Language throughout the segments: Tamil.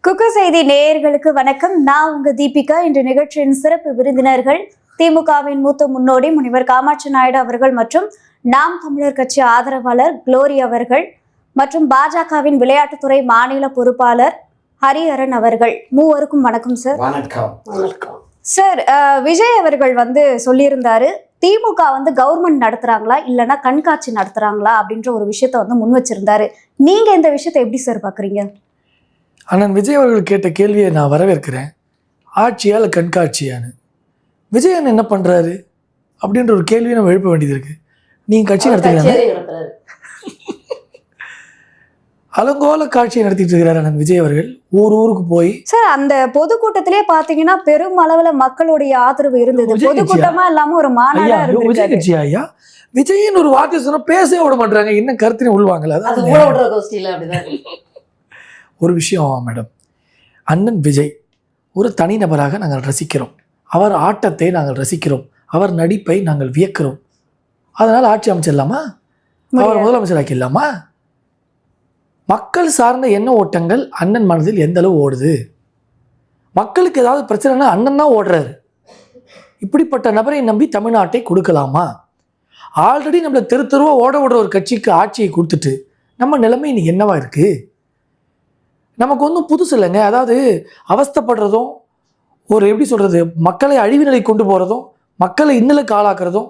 குக்கு செய்தி நேயர்களுக்கு வணக்கம். நான் உங்க தீபிகா. இன்று நிகழ்ச்சியின் சிறப்பு விருந்தினர்கள் திமுகவின் மூத்த முன்னோடி முனிவர் காமாட்சி நாயுடு அவர்கள் மற்றும் நாம் தமிழர் கட்சி ஆதரவாளர் குளோரி அவர்கள் மற்றும் பாஜகவின் விளையாட்டுத்துறை மாநில பொறுப்பாளர் ஹரிஹரன் அவர்கள். மூவருக்கும் வணக்கம் சார். வணக்கம் சார். விஜய் அவர்கள் சொல்லியிருந்தாரு, திமுக கவர்மெண்ட் நடத்துறாங்களா இல்லைன்னா கண்காட்சி நடத்துறாங்களா அப்படின்ற ஒரு விஷயத்த முன் வச்சிருந்தாரு. நீங்க இந்த விஷயத்தை எப்படி சார் பாக்குறீங்க? அண்ணன் விஜய் அவர்கள் கேட்ட கேள்வியை நான் வரவேற்கிறேன். ஆட்சியால் கண்காட்சியான்னு விஜயன் என்ன பண்ணுறாரு அப்படின்ற ஒரு கேள்வியை நம்ம எழுப்ப வேண்டியது இருக்குது. நீங்கள் கட்சி நடத்துறீங்க, அலங்கோல காட்சியை நடத்திட்டு இருக்கிறார் அண்ணன் விஜய் அவர்கள். ஊருக்கு போய் சார் அந்த பொதுக்கூட்டத்திலே பாத்தீங்கன்னா பெரும் அளவுல மக்களுடைய ஆதரவு இருந்தது. பொதுக்கூட்டமா இல்லாம ஒரு மாநாடா இருந்தது. விஜய் கட்சி ஐயா விஜயின் ஒரு வார்த்தை சொன்னா பேசவே விட மாட்டாங்க. என்ன கருத்தினை உள்வாங்கல. ஒரு விஷயம் மேடம், அண்ணன் விஜய் ஒரு தனிநபராக நாங்கள் ரசிக்கிறோம். அவர் ஆட்டத்தை நாங்கள் ரசிக்கிறோம். அவர் நடிப்பை நாங்கள் வியக்கிறோம். அதனால் ஆட்சி அமைச்சிடலாமா? அவர் முதலமைச்சர் ஆக்கிடலாமா? மக்கள் சார்ந்த எண்ண ஓட்டங்கள் அண்ணன் மனதில் எந்த அளவு ஓடுது? மக்களுக்கு ஏதாவது பிரச்சனைனா அண்ணன் தான் ஓடுறாரு. இப்படிப்பட்ட நபரை நம்பி தமிழ்நாட்டை கொடுக்கலாமா? ஆல்ரெடி நம்மளை தெருவாக ஓட விடுற ஒரு கட்சிக்கு ஆட்சியை கொடுத்துட்டு நம்ம நிலைமை இன்னைக்கு என்னவா இருக்குது? நமக்கு ஒன்றும் புதுசு இல்லைங்க. அதாவது அவஸ்தைப்படுறதும், ஒரு எப்படி சொல்கிறது, மக்களை அழிவு நிலை கொண்டு போகிறதும், மக்களை இன்னலுக்கு ஆளாக்குறதும்,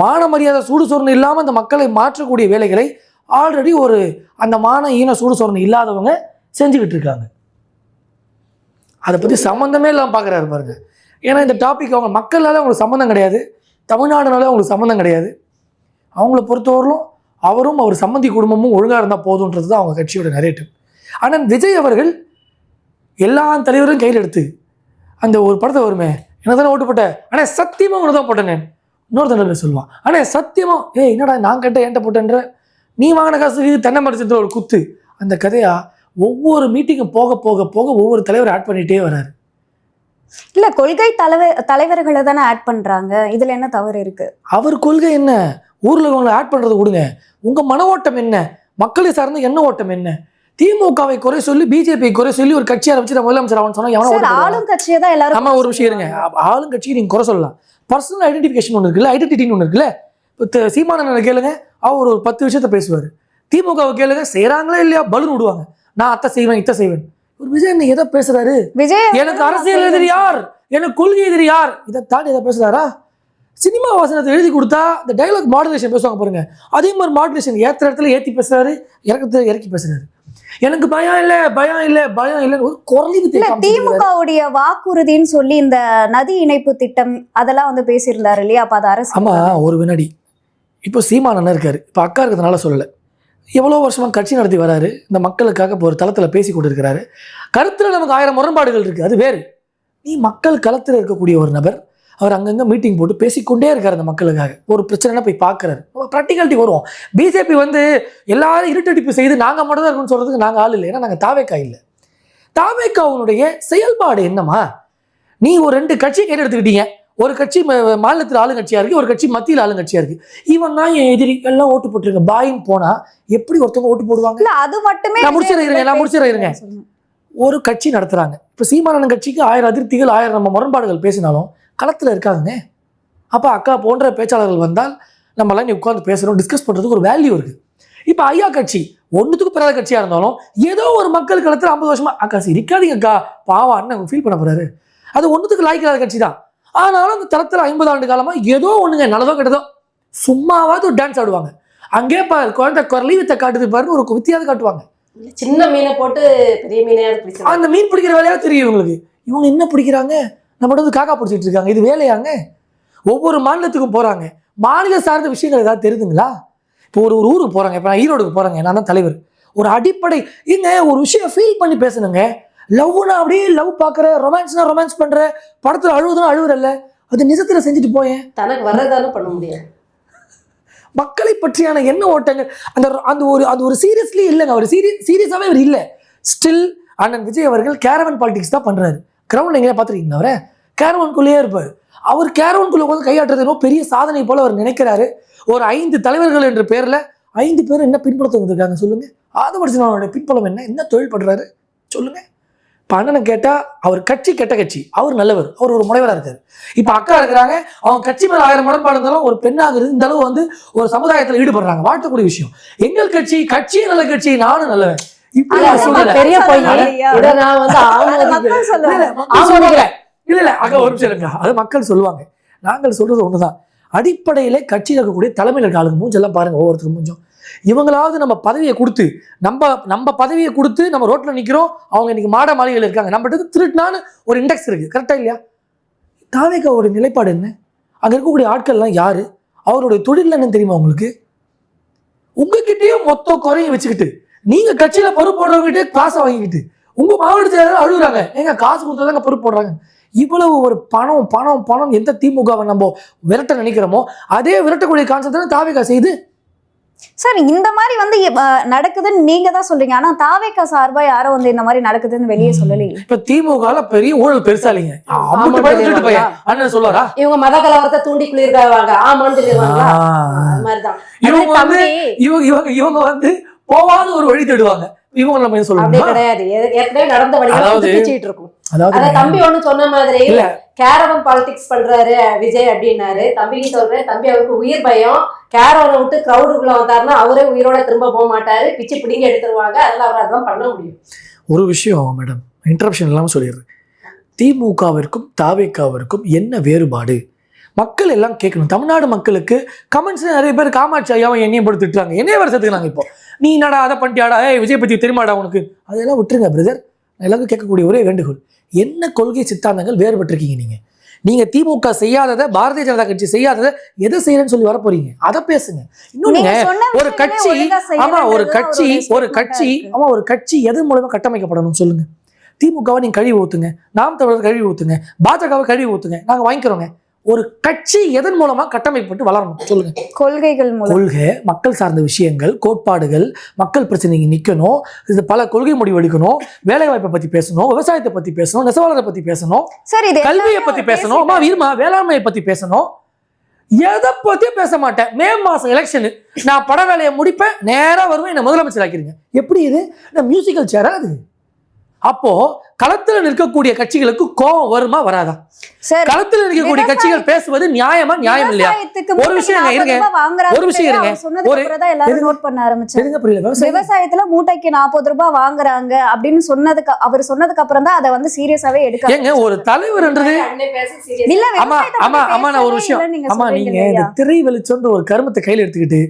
மான மரியாதை சூடு சொரணை இல்லாமல் அந்த மக்களை மாற்றக்கூடிய வேலைகளை ஆல்ரெடி ஒரு அந்த மான ஈன சூடு சொரணை இல்லாதவங்க செஞ்சுக்கிட்டு இருக்காங்க. அதை பற்றி சம்மந்தமே இல்லாமல் பார்க்குறாரு பாருங்க. ஏன்னா இந்த டாபிக் அவங்க மக்களால் அவங்களுக்கு சம்மந்தம் கிடையாது, தமிழ்நாடுனால அவங்களுக்கு சம்மந்தம் கிடையாது. அவங்கள பொறுத்தவரையிலும் அவரும் அவர் சம்மந்தி குடும்பமும் ஒழுங்காக இருந்தால் போதுன்றது தான் அவங்க கட்சியோட நரேட்டிவ். ஆனால் விஜய் அவர்கள் எல்லா தலைவரும் கையில் எடுத்து அந்த ஒரு படத்தை வருமே, என்ன தானே ஓட்டு போட்டேன், ஆனால் சத்தியமாக ஒன்று தான் போட்டேன், இன்னொரு தலைவர் சொல்லுவான், ஆனால் சத்தியமாக என்னடா நான் கேட்ட ஏன்ட்ட போட்டேன்ற, நீ வாங்கின காசுக்கு தென்னை மரத்துல ஒரு குத்து. அந்த கதையா ஒவ்வொரு மீட்டிங்கும் போக போக போக ஒவ்வொரு தலைவர் ஆட் பண்ணிகிட்டே வராரு. இல்லை, கொள்கை தலைவர்களை தானே ஆட் பண்ணுறாங்க. இதில் என்ன தவறு இருக்குது? அவர் கொள்கை என்ன, ஊரில் உங்களை ஆட் பண்ணுறது கொடுங்க. உங்கள் மன ஓட்டம் என்ன, மக்களை சார்ந்த எண்ண ஓட்டம் என்ன? திமுகவை குறை சொல்லி பிஜேபி குறை சொல்லி ஒரு கட்சி ஆரம்பிச்சு முதலமைச்சர் அவன் சொன்னா ஆளும் கட்சியை தான் எல்லாரும். ஆமா, ஒரு விஷயம் இருங்க, ஆளும் கட்சியை நீங்க குறை சொல்லலாம். பர்சனல் ஐடென்டிஃபிகேஷன் ஒன்று இருக்குல்ல, ஐடென்டிட்டின்னு ஒன்று இருக்குல்ல. இப்போ சீமானன் கேளுங்க, அவர் ஒரு 10 விஷயத்த பேசுவார். திமுகவை கேளுங்க, செய்யறாங்களா இல்லையா பலூன் விடுவாங்க, நான் அத்தை செய்வேன் இத்தை செய்வேன். ஒரு விஜய் எதை பேசுறாரு? விஜய் எனக்கு அரசியல் எதிரி யார், எனக்கு கொள்கை எதிரி யார், இதை தாண்டி எதை பேசுறாரா? சினிமா வாசனத்தை எழுதி கொடுத்தா இந்த டைலாக் மாடுலேஷன் பேசுவாங்க பாருங்க, அதே மாதிரி மாடுலேஷன் ஏற்ற இடத்துல ஏற்றி பேசுறாரு, இறக்கத்துல இறக்கி பேசுறாரு. எனக்கு பயம் இல்லை பயம் இல்லை பயம் இல்லைன்னு ஒரு குரலில் திமுகவுடைய வாக்குறுதின்னு சொல்லி இந்த நதி இணைப்பு திட்டம் அதெல்லாம் பேசியிருந்தாரு இல்லையா? அப்ப அது அரசு. ஆமா, ஒரு வினாடி. இப்போ சீமானன் இருக்காரு, இப்போ அக்கா இருக்கிறதுனால சொல்லலை, எவ்வளோ வருஷமா கட்சி நடத்தி வராரு, இந்த மக்களுக்காக இப்போ ஒரு தளத்தில் பேசி கொண்டு இருக்கிறாரு. கருத்தில் நமக்கு 1000 முரண்பாடுகள் இருக்குது, அது வேறு. நீ மக்கள் களத்தில் இருக்கக்கூடிய ஒரு நபர், அவர் அங்கங்கே மீட்டிங் போட்டு பேசிக்கொண்டே இருக்கார் அந்த மக்களுக்காக. ஒரு பிரச்சனைனா போய் பார்க்குறாரு, ப்ராக்டிகாலிட்டி வரும். பிஜேபி எல்லாரும் இருட்டடிப்பு செய்து நாங்கள் மட்டும் தான் இருக்குன்னு சொல்கிறதுக்கு நாங்கள் ஆள் இல்லை. ஏன்னா நாங்கள் தாவேக்கா இல்லை. தாவேக்காவுடைய செயல்பாடு என்னமா? நீ ஒரு 2 கட்சி கையில் எடுத்துக்கிட்டீங்க. ஒரு கட்சி மாநிலத்தில் ஆளுங்கட்சியாக இருக்குது, ஒரு கட்சி மத்தியில் ஆளுங்கட்சியாக இருக்குது. இவன் தான் என் எதிரி, எல்லாம் ஓட்டு போட்டுருங்க பாயின்னு போனால் எப்படி ஒருத்தவங்க ஓட்டு போடுவாங்க? அது மட்டுமே நான் முடிச்சிடுறேங்க. ஒரு கட்சி நடத்துகிறாங்க. இப்போ சீமானன் கட்சிக்கு 1000 அதிருப்திகள் 1000 நம்ம முரண்பாடுகள் பேசினாலும் களத்தில் இருக்காங்க. அப்போ அக்கா போன்ற பேச்சாளர்கள் வந்தால் நம்மளாம் நீ உட்காந்து பேசுகிறோம், டிஸ்கஸ் பண்ணுறதுக்கு ஒரு வேல்யூ இருக்குது. இப்போ ஐயா கட்சி ஒன்றுத்துக்கு பெறாத கட்சியாக இருந்தாலும் ஏதோ ஒரு மக்கள் களத்தில் 50 வருஷமா அக்கா இருக்காதீங்க அக்கா பாவம் அண்ணன் ஃபீல் பண்ண போகிறாரு, அது ஒன்றுத்துக்கு லாய்க்காத கட்சி தான். ஆனாலும் அந்த தளத்தில் 50 ஆண்டு காலமாக ஏதோ ஒன்றுங்க நல்லதோ கெட்டதோ சும்மாவாவது ஒரு டான்ஸ் ஆடுவாங்க. அங்கே குழந்தை குரலி வித்தை காட்டுது பாருன்னு ஒரு வித்தியாவது காட்டுவாங்க. சின்ன மீனை போட்டு பெரிய மீனையாவது பிடிச்சாங்க. அந்த மீன் பிடிக்கிற வேலையாக தெரியும் இவங்களுக்கு. இவங்க என்ன பிடிக்கிறாங்க, நம்ம காக்கா பிடிச்சிட்டு இருக்காங்க, இது வேலையாங்க? ஒவ்வொரு மாநிலத்துக்கும் போகிறாங்க, மாநில சார்ந்த விஷயங்கள் ஏதாவது தெரியுதுங்களா? இப்போ ஒரு ஊருக்கு போகிறாங்க, இப்போ நான் ஈரோடுக்கு போகிறாங்க, நான் தான் தலைவர். ஒரு அடிப்படை ஒரு விஷயம் ஃபீல் பண்ணி பேசணுங்க. லவ்னா அப்படியே லவ் பார்க்குற, ரொமான்ஸ்னா ரொமான்ஸ் பண்ணுற, படத்தில் அழுவுதுன்னா அழுவுறல்ல, அது நிஜத்தில் செஞ்சுட்டு போயேன். தனக்கு வர்றதானே பண்ண முடியாது. மக்களை பற்றியான என்ன ஓட்டங்கள் அந்த ஒரு சீரியஸ்லி இல்லைங்க. அவர் சீரியஸாகவே அவர் இல்லை. ஸ்டில் அண்ணன் விஜய் அவர்கள் கேரவன் பாலிடிக்ஸ் தான் பண்ணுறாரு. கிரவுண்ட் எங்கேயா பார்த்துருக்கீங்களா? அவரை கேரவனுக்குள்ளேயே இருப்பார். அவர் கேரவனுக்குள்ளே உட்காந்து கையாட்டுறது இன்னும் பெரிய சாதனை போல் அவர் நினைக்கிறாரு. ஒரு 5 தலைவர்கள் என்ற பேரில் 5 பேர் என்ன பின்புலத்தை வந்திருக்காங்க சொல்லுங்கள். ஆதவர்ஜனோட பின்புலம் என்ன தொழில் பண்ணுறாரு சொல்லுங்கள். இப்போ அண்ணனை கேட்டால் அவர் கட்சி கெட்ட கட்சி, அவர் நல்லவர், அவர் ஒரு முனைவராக இருக்காரு. இப்போ அக்கா இருக்கிறாங்க, அவங்க கட்சி மேலே 1000 முரண்பாடு இருந்தாலும் ஒரு பெண்ணாக இந்த அளவு வந்து ஒரு சமுதாயத்தில் ஈடுபடுறாங்க, வாழ்த்தக்கூடிய விஷயம். எங்கள் கட்சி நல்ல கட்சி, நானும் நல்லவன். இப்படி பெரிய இல்ல அக்கா ஒரு நிமிஷம் இருங்க, அது மக்கள் சொல்லுவாங்க. நாங்கள் சொல்றது ஒண்ணுதான். அடிப்படையிலே கட்சியில் இருக்கக்கூடிய தலைமையில் இருக்க ஆளுங்க மூஞ்செல்லாம் பாருங்க, ஒவ்வொருத்தரும் மூஞ்சும். இவங்களாவது நம்ம பதவியை கொடுத்து நம்ம பதவியை கொடுத்து நம்ம ரோட்ல நிக்கிறோம், அவங்க இன்னைக்கு மாட மாளிகையில் இருக்காங்க, நம்மகிட்ட திருட்டுனான்னு ஒரு இண்டெக்ஸ் இருக்கு, கரெக்டா இல்லையா? தாவேக்காவோட நிலைப்பாடு என்ன? அங்க இருக்கக்கூடிய ஆட்கள்லாம் யாரு? அவருடைய தொழில் என்னன்னு தெரியுமா உங்களுக்கு? உங்ககிட்டயும் மொத்த குறையும் வச்சுக்கிட்டு நீங்க கட்சியில பொறுப்பு போடுறவங்ககிட்டே காசை வாங்கிக்கிட்டு உங்க மாவட்டத்தில் அழுகுறாங்க, எங்க காசு கொடுத்தாதாங்க பொறுப்பு போடுறாங்க. இவ்வளவு ஒரு பணம் பணம் பணம் எந்த திமுகவை நம்ம விரட்ட நினைக்கிறோமோ அதே விரட்டக்கூடிய கான்செப்ட் தான் தாவேக்கா செய்து. சார் இந்த மாதிரி வந்து நடக்குதுன்னு நீங்க தான் சொல்றீங்க, ஆனா தாவேக்கா சார்பா யாரும் வந்து இந்த மாதிரி நடக்குதுன்னு வெளியே சொல்லலையே. இப்ப திமுக பெரிய ஊழல் பெருசா இல்லைங்க, அண்ணன் சொல்லுவாரா இவங்க மத கலவரத்தை தூண்டி குளிர்வாங்க, ஆமான்னு சொல்லிடுவாங்களா? மாதிரிதான் இவங்க வந்து போவாத ஒரு வழி தேடுவாங்க. இவங்க நம்ம என்ன சொல்லுவாங்க, அப்படியே கிடையாது, ஏற்கனவே நடந்த வழியை இருக்கும். அத தம்பி ஒண்ணு சொன்ன மாதிரி கேரவன் பாலிடிக்ஸ் பண்றாரு விஜய் அப்படின்னாரு. தம்பிக்கு சொல்றேன், தம்பி அவருக்கு உயிர் பயம், கேரவனை விட்டு கிரௌடுக்குள்ள வந்தாருன்னா அவரே உயிரோட திரும்ப போக மாட்டாரு, பிச்சு பிடிங்க எடுத்துருவாங்க, அதெல்லாம் அவர் அதான் பண்ண முடியும். ஒரு விஷயம் மேடம், இன்டரப்ஷன் இல்லாம சொல்லிடுறேன். திமுகவிற்கும் தாவேக்காவிற்கும் என்ன வேறுபாடு? மக்கள் எல்லாம் கேட்கணும். தமிழ்நாடு மக்களுக்கு கமெண்ட்ஸ் நிறைய பேர் காமாட்சி ஐயாவை என்னையும் போட்டு திட்டுறாங்க, என்னைய வருஷத்துக்கு இப்போ நீ என்னடா அதை பண்ணிட்டியாடா, விஜய் பத்தி தெரியுமாடா உனக்கு, அதெல்லாம் விட்டுருங்க பிரதர். எல்லாருக்கும் கேட்கக்கூடிய ஒரே வேண்டுகோள், என்ன கொள்கை சித்தாந்தங்கள் வேறுபட்டிருக்கீங்க? நீங்க திமுக செய்யாததை, பாரதிய ஜனதா கட்சி செய்யாததை எதை செய்யறேன்னு சொல்லி வர போறீங்க, அதை பேசுங்க. இன்னொன்னு, ஒரு கட்சி எது மூலமா கட்டமைக்கப்படணும் சொல்லுங்க. திமுகவை நீங்க கழுவி ஊத்துங்க, நாம் தமிழர் கழுவி ஊத்துங்க, பாஜகவை கழுவி ஊத்துங்க, நாங்க வாங்கிக்கிறோங்க. ஒரு கட்சி எதன் மூலமா கட்டமைப்பட்டு வளரணும் சொல்லுங்க. கொள்கைகள் மூலம். கொள்கை, மக்கள் சார்ந்த விஷயங்கள், கோட்பாடுகள், மக்கள் பிரச்சனைக்கு நிக்கணும், இது பல கொள்கை முடிவு எடுக்கணும், வேலை வாய்ப்பை பத்தி பேசணும், விவசாயத்தை பத்தி பேசணும், நெசவாளரை பத்தி பேசணும், கல்வியை பத்தி பேசணும், வேளாண்மையை பத்தி பேசணும். எதை பத்தியும் பேச மாட்டேன். மே மாசம் எலெக்ஷனு நான் பட வேலையை முடிப்பேன், நேரா வருவேன், என்ன முதலமைச்சர் ஆக்கிறீங்க. எப்படி இது? மியூசிக்கல் சேரா அது? அப்போ களத்துல நிற்கக்கூடிய கட்சிகளுக்கு கோபம் வருமா வராதா? களத்துல நிற்கக்கூடிய கட்சிகள் பேசுவது நியாயமா நியாயம் இல்லையா? ஒரு விஷயம் இருங்க, விவசாயத்துல மூட்டைக்கு 40 ரூபாய் வாங்குறாங்க அப்படின்னு அவர் சொன்னதுக்கு அப்புறம் தான் அதை வந்து சீரியஸாவே எடுக்க. ஒரு தலைவர்ன்றது ஒரு விஷயம். ஆமா, நீங்க இந்த திரை வெளிச்சம்ன்ற ஒரு கருமத்தை கையில எடுத்துக்கிட்டு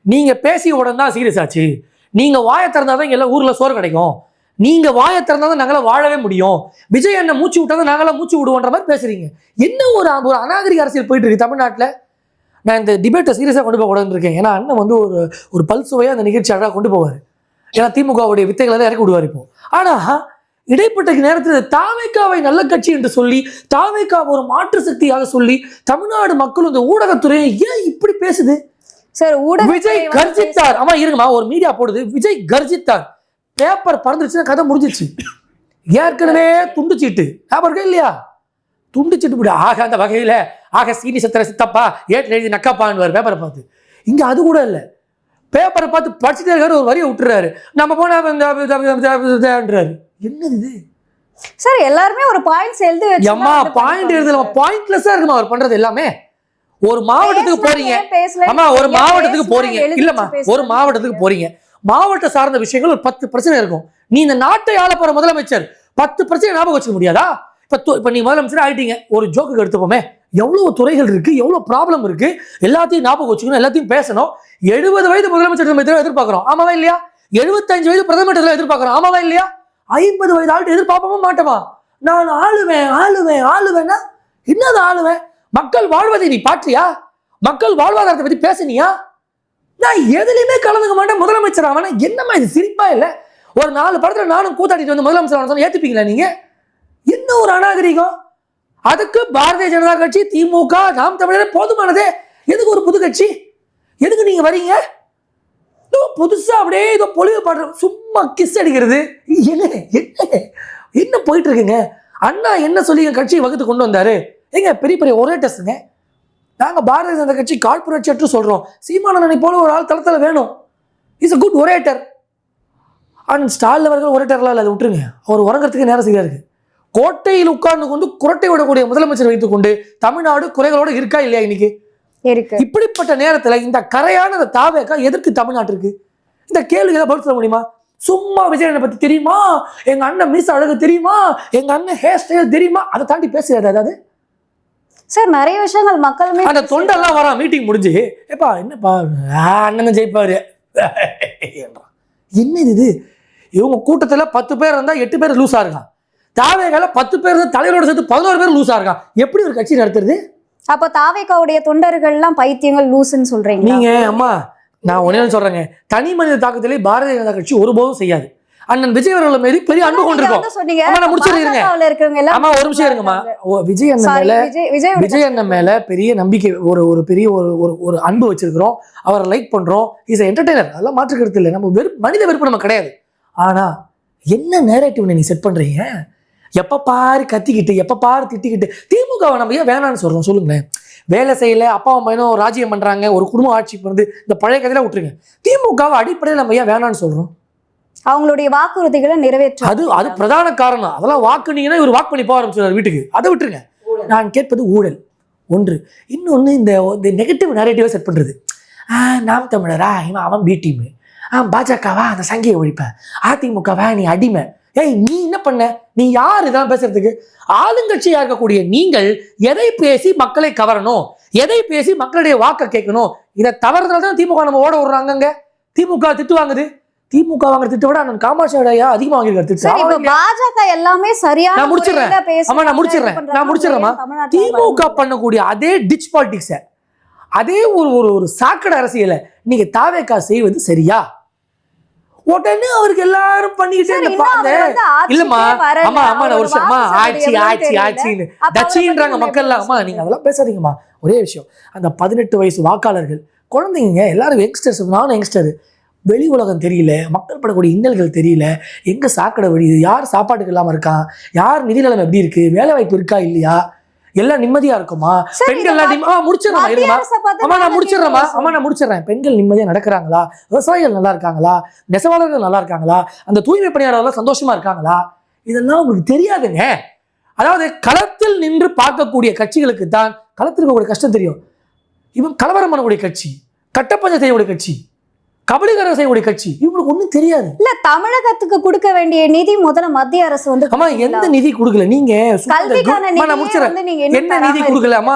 நீங்க பேசிய உடனே தான் சீரியஸ் ஆச்சு. நீங்க வாயை திறந்தாதான் எல்லா ஊர்ல சோறு கிடைக்கும், நீங்க வாயை திறந்தாதான் நாங்கள வாழவே முடியும், விஜய் என்ன மூச்சு விட்டாதான் நாங்களாம் மூச்சு விடுவோன்ற மாதிரி பேசுறீங்க. என்ன ஒரு அநாகரிக அரசியல் போயிட்டு இருக்கு தமிழ்நாட்டில். நான் இந்த டிபேட்டை சீரியஸாக கொண்டு போக கூடாதுன்னு இருக்கேன். ஏன்னா அண்ணன் வந்து ஒரு பல்சுவையாக அந்த நிகழ்ச்சி அழகாக கொண்டு போவார். ஏன்னா திமுகவுடைய வித்தைகளை தான் இறக்கி விடுவார் இப்போ. ஆனால் இடைப்பட்ட நேரத்தில் தாவேக்காவை நல்ல கட்சி என்று சொல்லி, தாவேக்காவை ஒரு மாற்று சக்தியாக சொல்லி தமிழ்நாடு மக்கள் இந்த ஊடகத்துறையை ஏன் இப்படி பேசுது? சார், விஜய் கர்ஜித்தார். ஆமா இருங்கம்மா, ஒரு மீடியா போடுது விஜய் கர்ஜித்தார், பேப்பர் பறந்துருச்சுன்னா கதை முடிஞ்சிச்சு. ஏற்கனவே துண்டுச்சீட்டு ஞாபகம் இல்லையா? துண்டுச்சீட்டு போடு ஆக அந்த வகையில ஆக சீனி சத்திர சித்தப்பா ஏட்டில் எழுதி நக்காப்பான்னு பேப்பரை பார்த்து. இங்க அது கூட இல்லை, பேப்பரை பார்த்து படிச்சுட்டே இருக்காரு, ஒரு வரியை விட்டுறாரு, நம்ம போனா என்னது இது? சார் எல்லாருமே ஒரு பாயிண்ட்ஸ் எழுதி வச்சு அம்மா பாயிண்ட் எழுதல, பாயிண்ட்லெஸ்ஸா இருக்குமா அவர் பண்றது எல்லாமே. ஒரு மாவட்டத்துக்கு போறீங்க, ஆமா ஒரு மாவட்டத்துக்கு போறீங்க, இல்லம்மா ஒரு மாவட்டத்துக்கு போறீங்க, மாவட்ட சார்ந்த விஷயங்கள் ஒரு 10 பிரச்சனை இருக்கும். நீ இந்த நாட்டை ஆள போற முதலமைச்சர் 10 பிரச்சனை ஞாபகம் வச்சுக்க முடியாதா? இப்ப நீ முதலமைச்சர் ஆயிட்டீங்க, ஒரு ஜோக்கு எடுத்துப்போமே, எவ்வளவு துறைகள் இருக்கு, எவ்வளவு ப்ராப்ளம் இருக்கு, எல்லாத்தையும் ஞாபகம் வச்சுக்கணும், எல்லாத்தையும் பேசணும். 70 வயது முதலமைச்சர் எதிர்பார்க்கிறோம், ஆமாவா இல்லையா? 75 வயது பிரதமர் எதிர்பார்க்கிறோம், ஆமாவா இல்லையா? 50 வயது ஆள்கிட்ட எதிர்பார்ப்போமா மாட்டோமா? நான் ஆளுவேன்னா என்னது ஆளுவேன்? மக்கள் வாழ்வதை நீ பாற்றியா? மக்கள் வாழ்வாதாரத்தை பத்தி பேசுனியா? நான் எதுலையுமே கலந்துக்க மாட்டேன், முதலமைச்சர் ஆவன. என்னம்மா இது சிரிப்பா இல்லை? ஒரு 4 படத்துல நானும் கூத்தாடிட்டு வந்து முதலமைச்சர் ஆன ஏத்துப்பீங்களா நீங்க? என்ன ஒரு அநாகரிகம்! அதுக்கு பாரதிய ஜனதா கட்சி, திமுக, நாம் தமிழர் போதுமானதே. எதுக்கு ஒரு புது கட்சி? எதுக்கு நீங்க வரீங்க? புதுசா அப்படியே ஏதோ பொலிவு பாடுற, சும்மா கிஸ் அடிக்கிறது, என்ன போயிட்டு இருக்குங்க? அண்ணா என்ன சொல்லி என் கட்சியை வகுத்து கொண்டு வந்தாரு? எங்க பெரிய பெரிய ஒரேட்டர்ஸுங்க நாங்க, பாரதிய ஜனதா கட்சி காழ்ப்புணர்ச்சி சொல்றோம். சீமானனை போல ஒரு ஆள் தளத்துல வேணும். Is a good orator. ஆனால் ஸ்டாலின் அவர்கள் ஒரேட்டர்லாம் இல்லை, அதை விட்டுருங்க. அவர் உறங்கிறதுக்கு நேரம் சரியா இருக்கு. கோட்டையில் உட்கார்ந்து கொண்டு குரட்டை விடக்கூடிய முதலமைச்சர் வைத்துக் கொண்டு தமிழ்நாடு குறைகளோட இருக்கா இல்லையா இன்னைக்கு? இப்படிப்பட்ட நேரத்துல இந்த கரையான இந்த தாவேக்கா எதற்கு தமிழ்நாட்டிற்கு? இந்த கேள்வி பதில் சொல்ல முடியுமா? சும்மா விஜயனை பத்தி தெரியுமா, எங்க அண்ணன் மீச அழகு தெரியுமா, எங்க அண்ணன் ஹேர் ஸ்டைல் தெரியுமா, அதை தாண்டி பேசுறாரு. அதாவது சார் நிறைய விஷயங்கள் மக்களுமே அந்த தொண்டெல்லாம் வரா மீட்டிங் முடிஞ்சு, ஏப்பா என்னப்பா அண்ணன் ஜெயிப்பாரு என்ன இது? இவங்க கூட்டத்துல 10 பேர் இருந்தா 8 பேர் லூஸா இருக்கான். தாவேகால 10 பேர் இருந்தா தலைவரோட சேர்த்து 11 பேர் லூஸா இருக்கான். எப்படி ஒரு கட்சி நடத்துறது? அப்ப தாவேகாவுடைய தொண்டர்கள் எல்லாம் பைத்தியங்கள் லூசுன்னு சொல்றீங்க நீங்க? அம்மா நான் ஒன்னே சொல்றேங்க, தனி மனித தாக்கத்திலே பாரதிய ஜனதா கட்சி ஒருபோதும் செய்யாது. அண்ணன் விஜய் அவர்கள் மீது பெரிய அன்பு கொண்டிருக்கோம். ஆமா ஒரு நிமிஷம் இருங்கம்மா. விஜய் அண்ணன் மேல பெரிய நம்பிக்கை, ஒரு பெரிய ஒரு அன்பு வச்சிருக்கிறோம். அவரை லைக் பண்றோம். இஸ் என்டர்டெய்னர், அதெல்லாம் மாற்று கருத்து இல்லை. நம்ம மனித வெறுப்பு நம்ம கிடையாது. ஆனா என்ன நேரேட்டிவ் நீ செட் பண்றீங்க? எப்ப பாரு கத்திக்கிட்டு, எப்ப பாரு திட்டிக்கிட்டு, திமுகவை நம்ம ஏன் வேணான்னு சொல்றோம் சொல்லுங்களேன். வேலை செய்யல, அப்பாவும் பையனும் ராஜ்யம் பண்றாங்க, ஒரு குடும்ப ஆட்சி வந்து இந்த பழைய கதையில விட்டுருங்க. திமுகவை அடிப்படையில் நம்ம ஏன் வேணான்னு சொல்றோம்? அவங்களுடைய வாக்குறுதிகளை நிறைவேற்ற அது பிரதான காரணம். அதெல்லாம் வாக்குனீங்கன்னா இவர் வாக்கு பண்ணி போக ஆரம்பிச்சார் வீட்டுக்கு. அதை விட்டுருங்க. நான் கேட்பது ஊழல் ஒன்று. இன்னொன்னு இந்த நெகட்டிவ் நரேட்டிவை செட் பண்றது. நாம் தமிழரா, இவன் அவன் பி டீம், பாஜகவா அந்த சங்கியை ஒழிப்பேன், அதிமுகவா நீ அடிமை. ஏய் நீ என்ன பண்ண? நீ யார் இதெல்லாம் பேசுறதுக்கு? ஆளுங்கட்சியா இருக்கக்கூடிய நீங்கள் எதை பேசி மக்களை கவரணும், எதை பேசி மக்களுடைய வாக்க கேட்கணும், இதை தவறுதல் தான் திமுக நம்ம ஓட விடுறாங்க. திமுக திட்டு வாங்குது. திமுக வாங்குற திட்ட விட அண்ணன் காமாட்சியா அதிகமா வாங்கிருக்காரு. பாஜக எல்லாமே சரியான நான் முடிச்சிடுறேன். திமுக பண்ணக்கூடிய அதே டிச் பாலிடிக்ஸ், அதே ஒரு சாக்கடை அரசியலை நீங்க தாவேக்கா செய்வது சரியா? உடனே அவருக்கு எல்லாரும் பண்ணிக்கிட்டே இல்லம்மா. ஆமா ஆமா நான் ஒரு விஷயம் ஆட்சின்னு டச்சின்றாங்க மக்கள்லாம். அம்மா நீங்க அதெல்லாம் பேசாதீங்கம்மா. ஒரே விஷயம், அந்த 18 வயசு வாக்காளர்கள் குழந்தைங்க எல்லாரும் யங்ஸ்டர்ஸ், நானும் யங்ஸ்டர். வெளி உலகம் தெரியல, மக்கள் படக்கூடிய இன்னல்கள் தெரியல, எங்க சாக்கடை வழியுது, யார் சாப்பாட்டுக்கு இல்லாம இருக்கான், யார் நிதி நிலைமை எப்படி இருக்கு, வேலை வாய்ப்பு இருக்கா இல்லையா, எல்லாம் நிம்மதியா இருக்குமா, பெண்கள் முடிச்சிடறேன். பெண்கள் நிம்மதியா நடக்கிறாங்களா, விவசாயிகள் நல்லா இருக்காங்களா, நெசவாளர்கள் நல்லா இருக்காங்களா, அந்த தூய்மை பணியாளர்கள் சந்தோஷமா இருக்காங்களா, இதெல்லாம் உங்களுக்கு தெரியாதுங்க. அதாவது களத்தில் நின்று பார்க்கக்கூடிய கட்சிகளுக்கு தான் களத்தில் இருக்கக்கூடிய கஷ்டம் தெரியும். இவன் கலவரம் பண்ணக்கூடிய கட்சி, கட்டப்பஞ்சம் செய்யக்கூடிய கட்சி, கபடிகர செய்யக்கூடிய கட்சி, இவங்களுக்கு ஒண்ணும் தெரியாது. இல்ல தமிழகத்துக்கு கொடுக்க வேண்டிய நிதி முதல்ல மத்திய அரசு வந்து ஆமா எந்த நிதி கொடுக்கல. நீங்க என்ன நிதி கொடுக்கல? ஆமா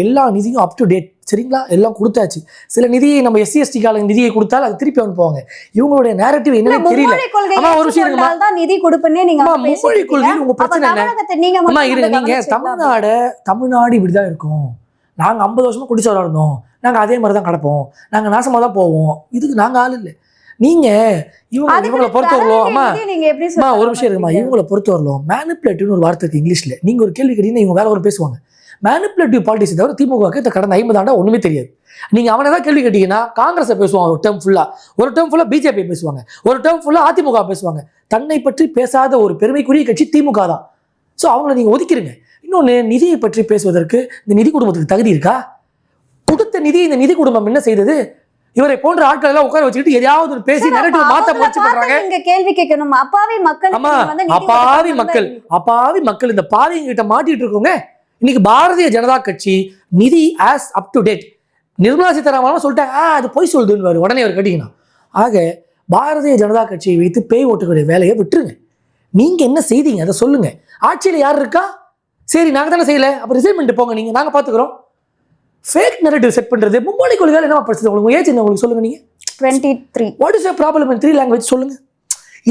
எல்லா நிதியும் அப் டு டேட் சரிங்களா, எல்லாம் கொடுத்தாச்சு. சில நிதியை நம்ம SC ST கால நிதியை கொடுத்தாலும் அது திருப்பி அனுப்புவாங்க. இவங்களுடைய நேரேட்டிவ் என்னன்னு தெரியல. ஆமா ஒரு விஷயம் தான் நிதி கொடுப்பேனே. நீங்க மும்மொழி கொள்கை உங்க பிரச்சனை என்ன? ஆமா இருங்க, நீங்க தமிழ்நாடு இப்படிதான் இருக்கும். நாங்க 50 வருஷமா குடிச்சவரா இருந்தோம், நாங்கள் அதே மாதிரி தான் கிடப்போம், நாங்கள் நாசமாக தான் போவோம், இதுக்கு நாங்கள் ஆள் இல்லை. நீங்கள் இவங்களை பொறுத்தவரலும் அம்மா ஒரு விஷயம் இருக்குமா, இவங்களை பொறுத்தவரலும் மேனிப்புலேட்டிவ்னு ஒரு வார்த்தை இருக்குது இங்கிலீஷில். நீங்கள் ஒரு கேள்வி கேட்டீங்கன்னா இவங்க வேற ஒரு பேசுவாங்க. மேனிப்புலேட்டிவ் பாலிடிக்ஸ் தவிர திமுகவுக்கு இந்த கடந்த 50 ஆண்டா ஒன்றுமே தெரியாது. நீங்கள் அவனை தான் கேள்வி கேட்டீங்கன்னா காங்கிரஸை பேசுவாங்க ஒரு டேர்ம் ஃபுல்லாக பிஜேபி பேசுவாங்க, ஒரு டேர்ம் ஃபுல்லாக அதிமுக பேசுவாங்க. தன்னை பற்றி பேசாத ஒரு பெருமைக்குரிய கட்சி திமுக தான். ஸோ அவங்கள நீங்கள் ஒதுக்கிடுங்க. இன்னொன்று, நிதியை பற்றி பேசுவதற்கு இந்த நிதி குடும்பத்துக்கு தகுதி இருக்கா? கொடுத்த நிதி இந்த நிதி குடும்பம் என்ன செய்தது? இவரை போன்ற ஆட்கள் எல்லாம் உட்கார வச்சுக்கிட்டு எதையாவது பேசி நரேட்டிவ் மாத்த முயற்சி பண்றாங்க. இங்க கேள்வி கேட்கணும். அப்பாவி மக்கள் இந்த பாவிங்க கிட்ட மாட்டிட்டு இருக்கோங்க. இன்னைக்கு பாரதிய ஜனதா கட்சி நிதி as up to date. Nirmala Sitharaman சொல்லிட்டாங்க, அது போய் சொல்லுதுன்னு உடனே அவர் கட்டிக்கணும். ஆக பாரதிய ஜனதா கட்சியை வைத்து பேய் ஓட்டுக்கூடிய வேலையை விட்டுருங்க. நீங்க என்ன செய்தீங்க அதை சொல்லுங்க. ஆட்சியில் யார் இருக்கா? சரி நாங்க தானே செய்யல, அப்ப ரிசைன் பண்ணிட்டு போங்க, நீங்க நாங்க பாத்துக்கிறோம். ஃபேக் நரேட்டிவ் செட் பண்றது மும்மொழி கொள்கையால என்ன பிரச்சனை? உங்களுக்கு ஏஜ் என்ன உங்களுக்கு சொல்லுங்க. நீங்க 23 what is your problem in 3 language சொல்லுங்க.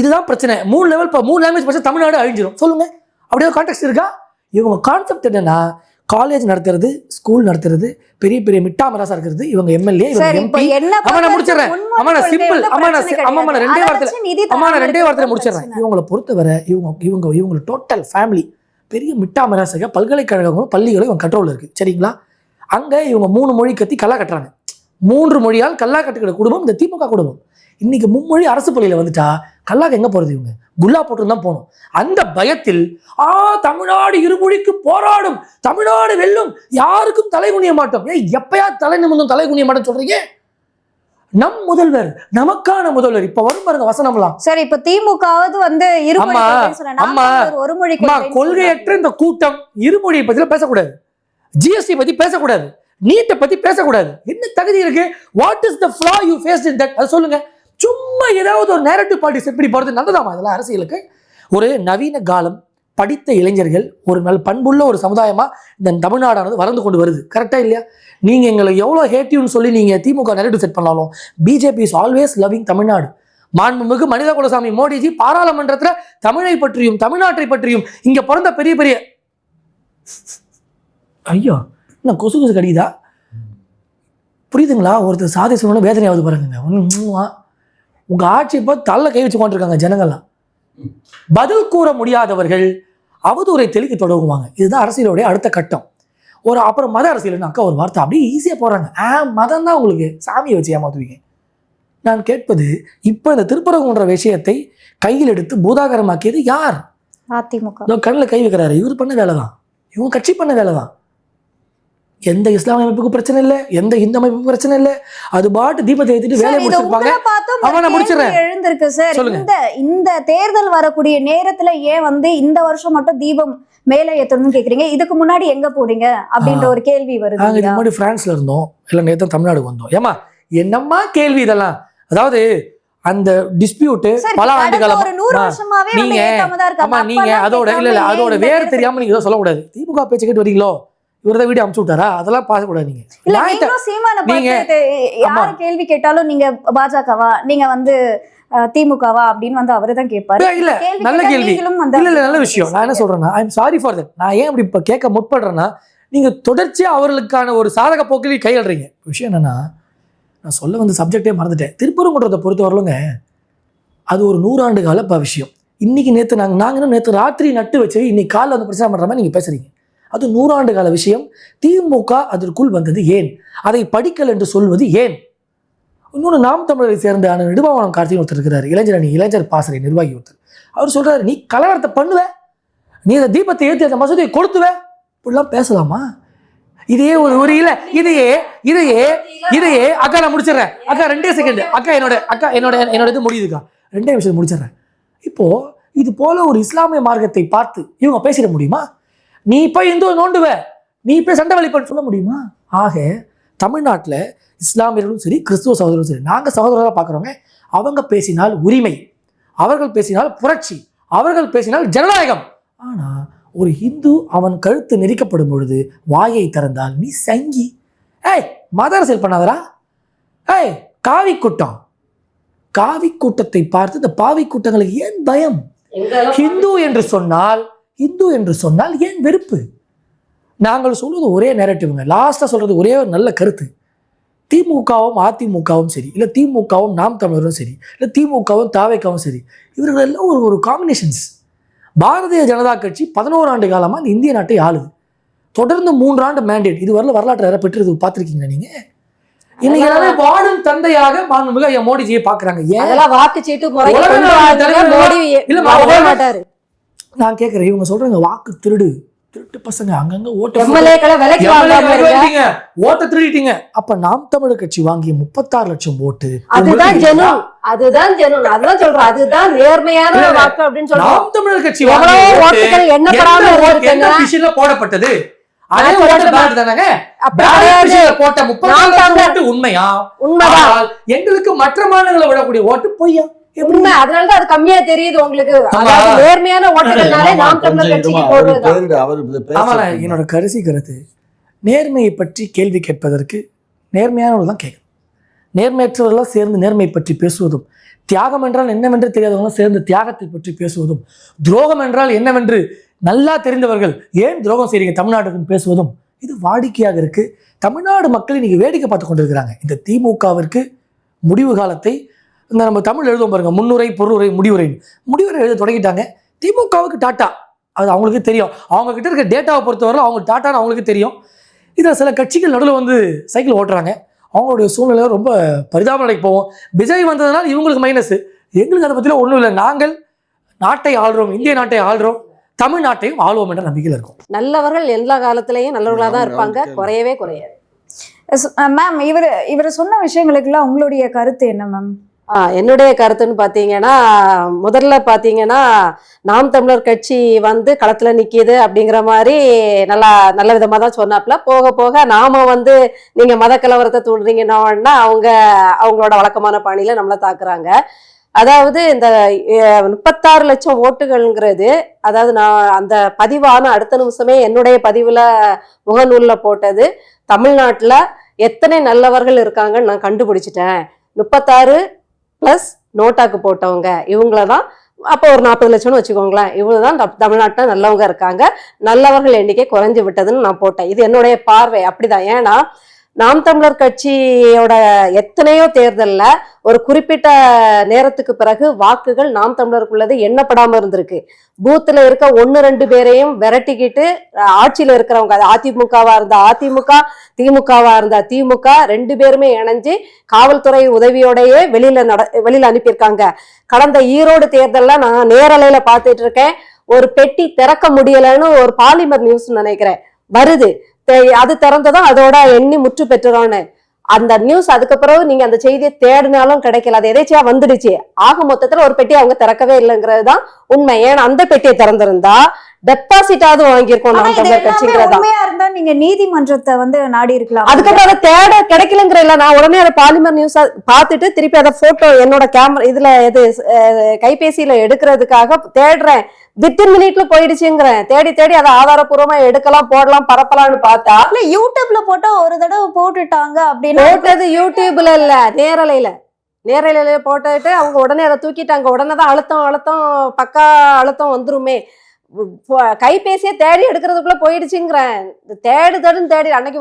இதுதான் பிரச்சனை. 3 லெவல் 3 லாங்குவேஜ் படிச்சா தமிழ்நாடு அழிஞ்சிடும் சொல்லுங்க. அப்படியே கான்டெக்ஸ்ட் இருக்கா? இவங்க கான்செப்ட் என்னன்னா, காலேஜ் நடத்துறது, ஸ்கூல் நடத்துறது, பெரிய பெரிய மிட்டா மராசா இருக்கிறது, இவங்க எம்எல்ஏ, இவங்க எம்பி. நான் முடிச்சிடறேன். நான் சிம்பிள். நான் ரெண்டே வார்த்தையில முடிச்சிடறேன். இவங்களை பொறுத்தவரை இவங்க டோட்டல் ஃபேமிலி பெரிய மிட்டா மராசக பல்கலைக்கழகங்களும் பள்ளிகளும் இவங்க கண்ட்ரோல் இருக்கு சரிங்களா. அங்க இவங்க 3 மொழி கத்தி கல்லா கட்டுறாங்க. 3 மொழியால் கல்லா கட்டுக்கிற குடும்பம் இந்த திமுக குடும்பம். இன்னைக்கு மும்மொழி அரசு பள்ளியில வந்துட்டா கல்லாக்கு எங்க போறது? இவங்க குல்லா போட்டு தான் போகணும். அந்த பயத்தில் தமிழ்நாடு இருமொழிக்கு போராடும், தமிழ்நாடு வெல்லும், யாருக்கும் தலை குனிய மாட்டோம். எப்பயா தலை நிமிர்ந்தும் தலை குனிய மாட்டோம் சொல்றீங்க? நம் முதல்வர், நமக்கான முதல்வர். இப்ப வரும் பாருங்க வசனம்லாம். சரி, இப்ப திமுகவது வந்து இருமொழி கொள்கைன்னு சொன்னா, நாம் தமிழர் ஒரு மொழி கொள்கைன்னு கொள்கையற்ற இந்த கூட்டம் இருமொழியை பத்தி பேசக்கூடாது, ஜிஎஸ்டி பத்தி பேசக்கூடாது, நீட்டை பத்தி பேசக்கூடாது. என்ன தகுதி இருக்கு? What is the flaw you faced in that? அது சொல்லுங்க. சும்மா ஏதாவது ஒரு நேரட்டிவ் பாலிடிக்ஸ் எப்படி போறது நல்லதாமா? இதெல்லாம் அரசியலுக்கு ஒரு நவீன காலம், படித்த இளைஞர்கள், ஒரு நல்ல பண்புள்ள ஒரு சமுதாயமா இந்த தமிழ்நாடானது வளர்ந்து கொண்டு வருது. கரெக்டா இல்லையா? நீங்க எங்களை எவ்வளவு ஹேட்டிவ்னு சொல்லி நீங்க திமுக நெரேட்டிவ் செட் பண்ணாலும் BJP is always loving Tamil Nadu. மாண்புமிகு மனித குலசாமி மோடிஜி பாராளுமன்றத்துல தமிழை பற்றியும் தமிழ்நாட்டை பற்றியும் இங்க பிறந்த பெரிய பெரிய ஐயோ என்ன கொசு கொசு கடிதா புரியுதுங்களா? ஒருத்தர் சாதி சொல்லணும் வேதனையாவது பாருங்க. உங்க ஆட்சி இப்போ தள்ள கை வச்சு கொண்டிருக்காங்க ஜனங்கள்லாம். பதில் கூற முடியாதவர்கள் அவதூறை தெளிக்க தொடங்குவாங்க. இதுதான் அரசியலுடைய அடுத்த கட்டம். ஒரு அப்புறம் மத அரசியல்னு அக்கா ஒரு வார்த்தை அப்படியே ஈஸியாக போடுறாங்க. மதம் தான் உங்களுக்கு சாமியை வச்சு ஏமாத்துவீங்க. நான் கேட்பது, இப்போ இந்த திருப்பரங்குன்ற விஷயத்தை கையில் எடுத்து பூதாகரமாக்கியது யார்? அதிமுக. கண்ணில் கை வைக்கிறாரு. இவர் பண்ண வேலை தான், இவங்க கட்சி பண்ண வேலை தான். எந்த இஸ்லாமிய அமைப்புக்கு பிரச்சனை இல்லை, எந்த இந்து அமைப்புக்கு பிரச்சனை இல்லை. அது பாட்டு தீபத்தை ஏற்றிட்டு வேலையை முடிச்சிருப்பாங்க. எழுந்திருக்கு சார். இந்த தேர்தல் வரக்கூடிய நேரத்துல ஏன் வந்து இந்த வருஷம் மட்டும் தீபம் மேலே ஏற்றணும்னு கேக்குறீங்க? இதுக்கு முன்னாடி எங்க போறீங்க அப்படின்ற ஒரு கேள்வி வருது. நாங்க இதுக்கு முன்னாடி பிரான்ஸ்ல இருந்தோம், இல்ல நேத்து தமிழ்நாடுக்கு வந்தோம். ஏமா என்னம்மா கேள்வி இதெல்லாம்? அதாவது அந்த டிஸ்பியூட் பல ஆண்டுகளா நீங்க அதோட இல்ல அதோட வேறு தெரியாம நீங்க ஏதோ சொல்லக்கூடாது. திமுக பேச்சு கேட்டு வரீங்களோ, இவரதான் வீடியோ அனுப்பிச்சு விட்டாரா? அதெல்லாம் பேசக்கூடாது. நீங்க யாரு கேள்வி கேட்டாலும் நீங்க பாஜகவா, நீங்க வந்து திமுகவா அப்படின்னு வந்து அவரு தான் கேட்பாரு. இல்ல நல்ல கேள்வி, இல்ல நல்ல விஷயம். நான் என்ன சொல்றேன்னா, I am sorry for that. நான் ஏன் இப்படி இப்ப கேட்க முற்படுறேன்னா, நீங்க தொடர்ச்சியா அவர்களுக்கான ஒரு சாதக போக்கில் கையாளுறீங்க. விஷயம் என்னன்னா, நான் சொல்ல வந்த சப்ஜெக்டே மறந்துட்டேன். திருப்பரங்குன்றத்தை பொறுத்தவரையிலுங்க அது ஒரு 100 ஆண்டு கால விஷயம். இன்னைக்கு நேற்று நாங்கள் நேற்று ராத்திரி நட்டு வச்சு இன்னைக்கு காலைல வந்து பிரச்சனை பண்ற மாதிரி நீங்க பேசுறீங்க. அது 100 ஆண்டு கால விஷயம். திமுக அதற்குள் வந்தது ஏன்? அதை படிக்கல் என்று சொல்வது ஏன்? இன்னொன்று, நாம் தமிழரை சேர்ந்த நெடுமாவனம் கார்த்திகை ஒருத்தர் இருக்கிறார், இளைஞர் பாசறை நிர்வாகி ஒருத்தர். அவர் சொல்றாரு, நீ கலவரத்தை பண்ணுவ, நீ அந்த தீபத்தை ஏற்றி அந்த மசூதியை கொடுத்துவ, இப்படிலாம் பேசலாமா? இதையே ஒரு இல்ல இதையே அக்கா நான் முடிச்சிடறேன். அக்கா 2 செகண்ட். அக்கா என்னோட இது முடியுதுக்கா. 2 நிமிஷம் முடிச்சிடறேன். இப்போ இது போல ஒரு இஸ்லாமிய மார்க்கத்தை பார்த்து இவங்க பேசிட முடியுமா? நீ போய் இந்து நோண்டுவ, நீ போய் சண்டை வழிபாடு சொல்ல முடியுமா? ஆக தமிழ்நாட்டில் இஸ்லாமியர்களும் சரி, கிறிஸ்துவ சகோதரர்களும் சரி, நாங்கள் சகோதரராக பார்க்குறோங்க. அவங்க பேசினால் உரிமை, அவர்கள் பேசினால் புரட்சி, அவர்கள் பேசினால் ஜனநாயகம். ஆனால் ஒரு இந்து அவன் கழுத்து நெரிக்கப்படும் பொழுது வாயை திறந்தால் நீ சங்கி. மத அரசியல் பண்ணாதரா? காவி கூட்டத்தை பார்த்து இந்த பாவி கூட்டங்களுக்கு ஏன் பயம்? ஹிந்து என்று சொன்னால் ஏன் வெறுப்பு? நாங்கள் சொல்வது ஒரே நேரட்டிவ்ங்க. லாஸ்டா சொல்றது ஒரே ஒரு நல்ல கருத்து. திமுகவும் அதிமுகவும் சரி, இல்லை திமுகவும் நாம் தமிழரும் சரி, இல்லை திமுகவும் தாவேக்காவும் சரி, இவர்கள் எல்லாம் ஒரு காம்பினேஷன்ஸ். பாரதிய ஜனதா கட்சி 11 ஆண்டு காலமா இந்த இந்திய நாட்டை ஆளுது. தொடர்ந்து 3 ஆண்டு மேண்டேட். இது வரல வரலாற்று யாரை பெற்றது பார்த்திருக்கீங்க நீங்க? இன்னைக்கு எல்லாமே வாழும் தந்தையாக மாண்புமிகு ஐயா மோடிஜியை பாக்குறாங்க. ஏன் வாக்குச்சீட்டு நான் கேட்கிறேன், இவங்க சொல்றாங்க வாக்கு திருட்டு பசங்க அங்கங்க ஓட்ட திருடிட்டீங்க. அப்ப நாம் தமிழர் கட்சி வாங்கிய 36 லட்சம் ஓட்டு அதுதான் சொல்றேன், அதுதான் நேர்மையான வாக்கு அப்படின்னு சொல்றோம். நாம் தமிழர் கட்சி போடப்பட்டது உண்மையா? உண்மைதான். எங்களுக்கு மற்ற மாநிலங்களை விடக்கூடிய ஓட்டு பொய்யா? உண்மை. அதனாலதான் அது கம்மியா தெரியுது உங்களுக்கு. நேர்மையான ஓட்டுகள்னாலே நாம் தமிழர் கட்சிக்கு போடுறது. என்னோட கடைசி கருத்து, நேர்மையை பற்றி கேள்வி கேட்பதற்கு நேர்மையானவர்கள் தான் கேட்கணும். நேர்மையற்றவர்களாம் சேர்ந்து நேர்மை பற்றி பேசுவதும், தியாகம் என்றால் என்னவென்று தெரியாதவங்களும் சேர்ந்து தியாகத்தை பற்றி பேசுவதும், துரோகம் என்றால் என்னவென்று நல்லா தெரிந்தவர்கள் ஏன் துரோகம் செய்றீங்க தமிழ்நாட்டுக்கு பேசுவதும் இது வாடிக்கையாக இருக்கு. தமிழ்நாடு மக்கள் இன்னைக்கு வேடிக்கை பார்த்து கொண்டிருக்கிறாங்க. இந்த திமுகவிற்கு முடிவு காலத்தை இந்த நம்ம தமிழ் எழுதுவோம் பாருங்க, முன்னுரை பொருளுரை முடிவுரை எழுத தொடங்கிட்டாங்க. திமுகவுக்கு டாட்டா, அது அவங்களுக்கு தெரியும். அவங்க கிட்ட இருக்க டேட்டாவை பொறுத்தவரை அவங்க டாட்டான்னு அவங்களுக்கு தெரியும். இதில் சில கட்சிகள் நடுவில் வந்து சைக்கிள் ஓட்டுறாங்க. அவங்களுடைய சூழ்நிலை ரொம்ப பரிதாப நிலைக்கு போவோம். விஜய் வந்ததுனால இவங்களுக்கு மைனஸ், எங்களுக்கு அதை பற்றிலாம் ஒன்றும் இல்லை. நாங்கள் நாட்டை ஆள்றோம், இந்திய நாட்டை ஆள்றோம், தமிழ்நாட்டையும் ஆளுவோம் என்ற நம்பிக்கையில் இருக்கும். நல்லவர்கள் எல்லா காலத்திலையும் நல்லவர்களாக தான் இருப்பாங்க, குறையவே குறையாது. மேம் இவர் சொன்ன விஷயங்களுக்கெல்லாம் உங்களுடைய கருத்து என்ன மேம்? என்னுடைய கருத்துன்னு பார்த்தீங்கன்னா, முதல்ல பார்த்தீங்கன்னா நாம் தமிழர் கட்சி வந்து களத்துல நிக்கிது அப்படிங்கிற மாதிரி நல்ல விதமா தான் சொன்னாப்புல. போக போக நாம வந்து நீங்க மத கலவரத்தை தூண்டுறீங்கன்னா அவங்களோட வழக்கமான பாணியில நம்மளை தாக்குறாங்க. அதாவது இந்த 36 லட்சம் ஓட்டுகள்ங்கிறது, அதாவது நான் அந்த பதிவான அடுத்த நிமிஷமே என்னுடைய பதிவுல முகநூல்ல போட்டது, தமிழ்நாட்டுல எத்தனை நல்லவர்கள் இருக்காங்கன்னு நான் கண்டுபிடிச்சிட்டேன். 36 பிளஸ் நோட்டாக்கு போட்டவங்க இவங்களதான். அப்போ ஒரு 40 லட்சம்னு வச்சுக்கோங்களேன். இவ்வளவுதான் தமிழ்நாட்டில் நல்லவங்க இருக்காங்க, நல்லவர்கள் எண்ணிக்கை குறைஞ்சு விட்டதுன்னு நான் போட்டேன். இது என்னுடைய பார்வை அப்படிதான். ஏன்னா நாம் தமிழர் கட்சியோட எத்தனையோ தேர்தல்ல ஒரு குறிப்பிட்ட நேரத்துக்கு பிறகு வாக்குகள் நாம் தமிழருக்குள்ளது எண்ணப்படாம இருந்திருக்கு. பூத்துல இருக்க 1-2 பேரையும் விரட்டிக்கிட்டு ஆட்சியில இருக்கிறவங்க, அது அதிமுகவா இருந்தா அதிமுக, திமுகவா இருந்தா திமுக, 2 பேருமே இணைஞ்சு காவல்துறை உதவியோடையே வெளியில அனுப்பியிருக்காங்க. கடந்த ஈரோடு தேர்தல்ல நான் நேரலையில பார்த்துட்டு இருக்கேன். ஒரு பெட்டி திறக்க முடியலன்னு ஒரு பாலிமர் நியூஸ் நினைக்கிறேன் வருது. அது திறந்ததும் அதோட எண்ணி முற்று பெற்றுறோன்னு அந்த நியூஸ். அதுக்கப்புறம் நீங்க அந்த செய்தியை தேடினாலும் கிடைக்கல, அது எதேச்சியா வந்துடுச்சு. ஆக மொத்தத்துல ஒரு பெட்டி அவங்க திறக்கவே இல்லைங்கிறது தான் உண்மை. ஏன்னா அந்த பெட்டியை திறந்திருந்தா டெபாசிட்டாவது வாங்கியிருக்கோம் நாம் தமிழர் கட்சிங்கிறதா. இருந்தா நீங்க நீதிமன்றத்தை வந்து நாடி இருக்கலாம். அதுக்கப்புறம் அதை தேட கிடைக்கலங்கிற இல்ல, நான் உடனே அதை பாலிமர் நியூஸ் பார்த்துட்டு திருப்பி அதை போட்டோ என்னோட கேமரா இதுல கைபேசியில எடுக்கிறதுக்காக தேடுறேன். வித்தின் மினிட்ல போயிடுச்சுங்கிறேன். தேடி தேடி அதை ஆதாரப்பூர்வமா எடுக்கலாம், போடலாம், பரப்பலாம்னு பார்த்தா யூடியூப்ல போட்டோ ஒரு தடவை போட்டுட்டாங்க அப்படின்னு. போட்டது யூடியூப்ல இல்ல, நேரலையில போட்டுட்டு அவங்க உடனே அதை தூக்கிட்டாங்க. உடனே தான் அழுத்தம் பக்கா அழுத்தம் வந்துருமே. கைபேசியை தேடி எடுக்கிறதுக்குள்ள போயிடுச்சுங்கிறேன். தேடுன்னு தேடி அன்னைக்கு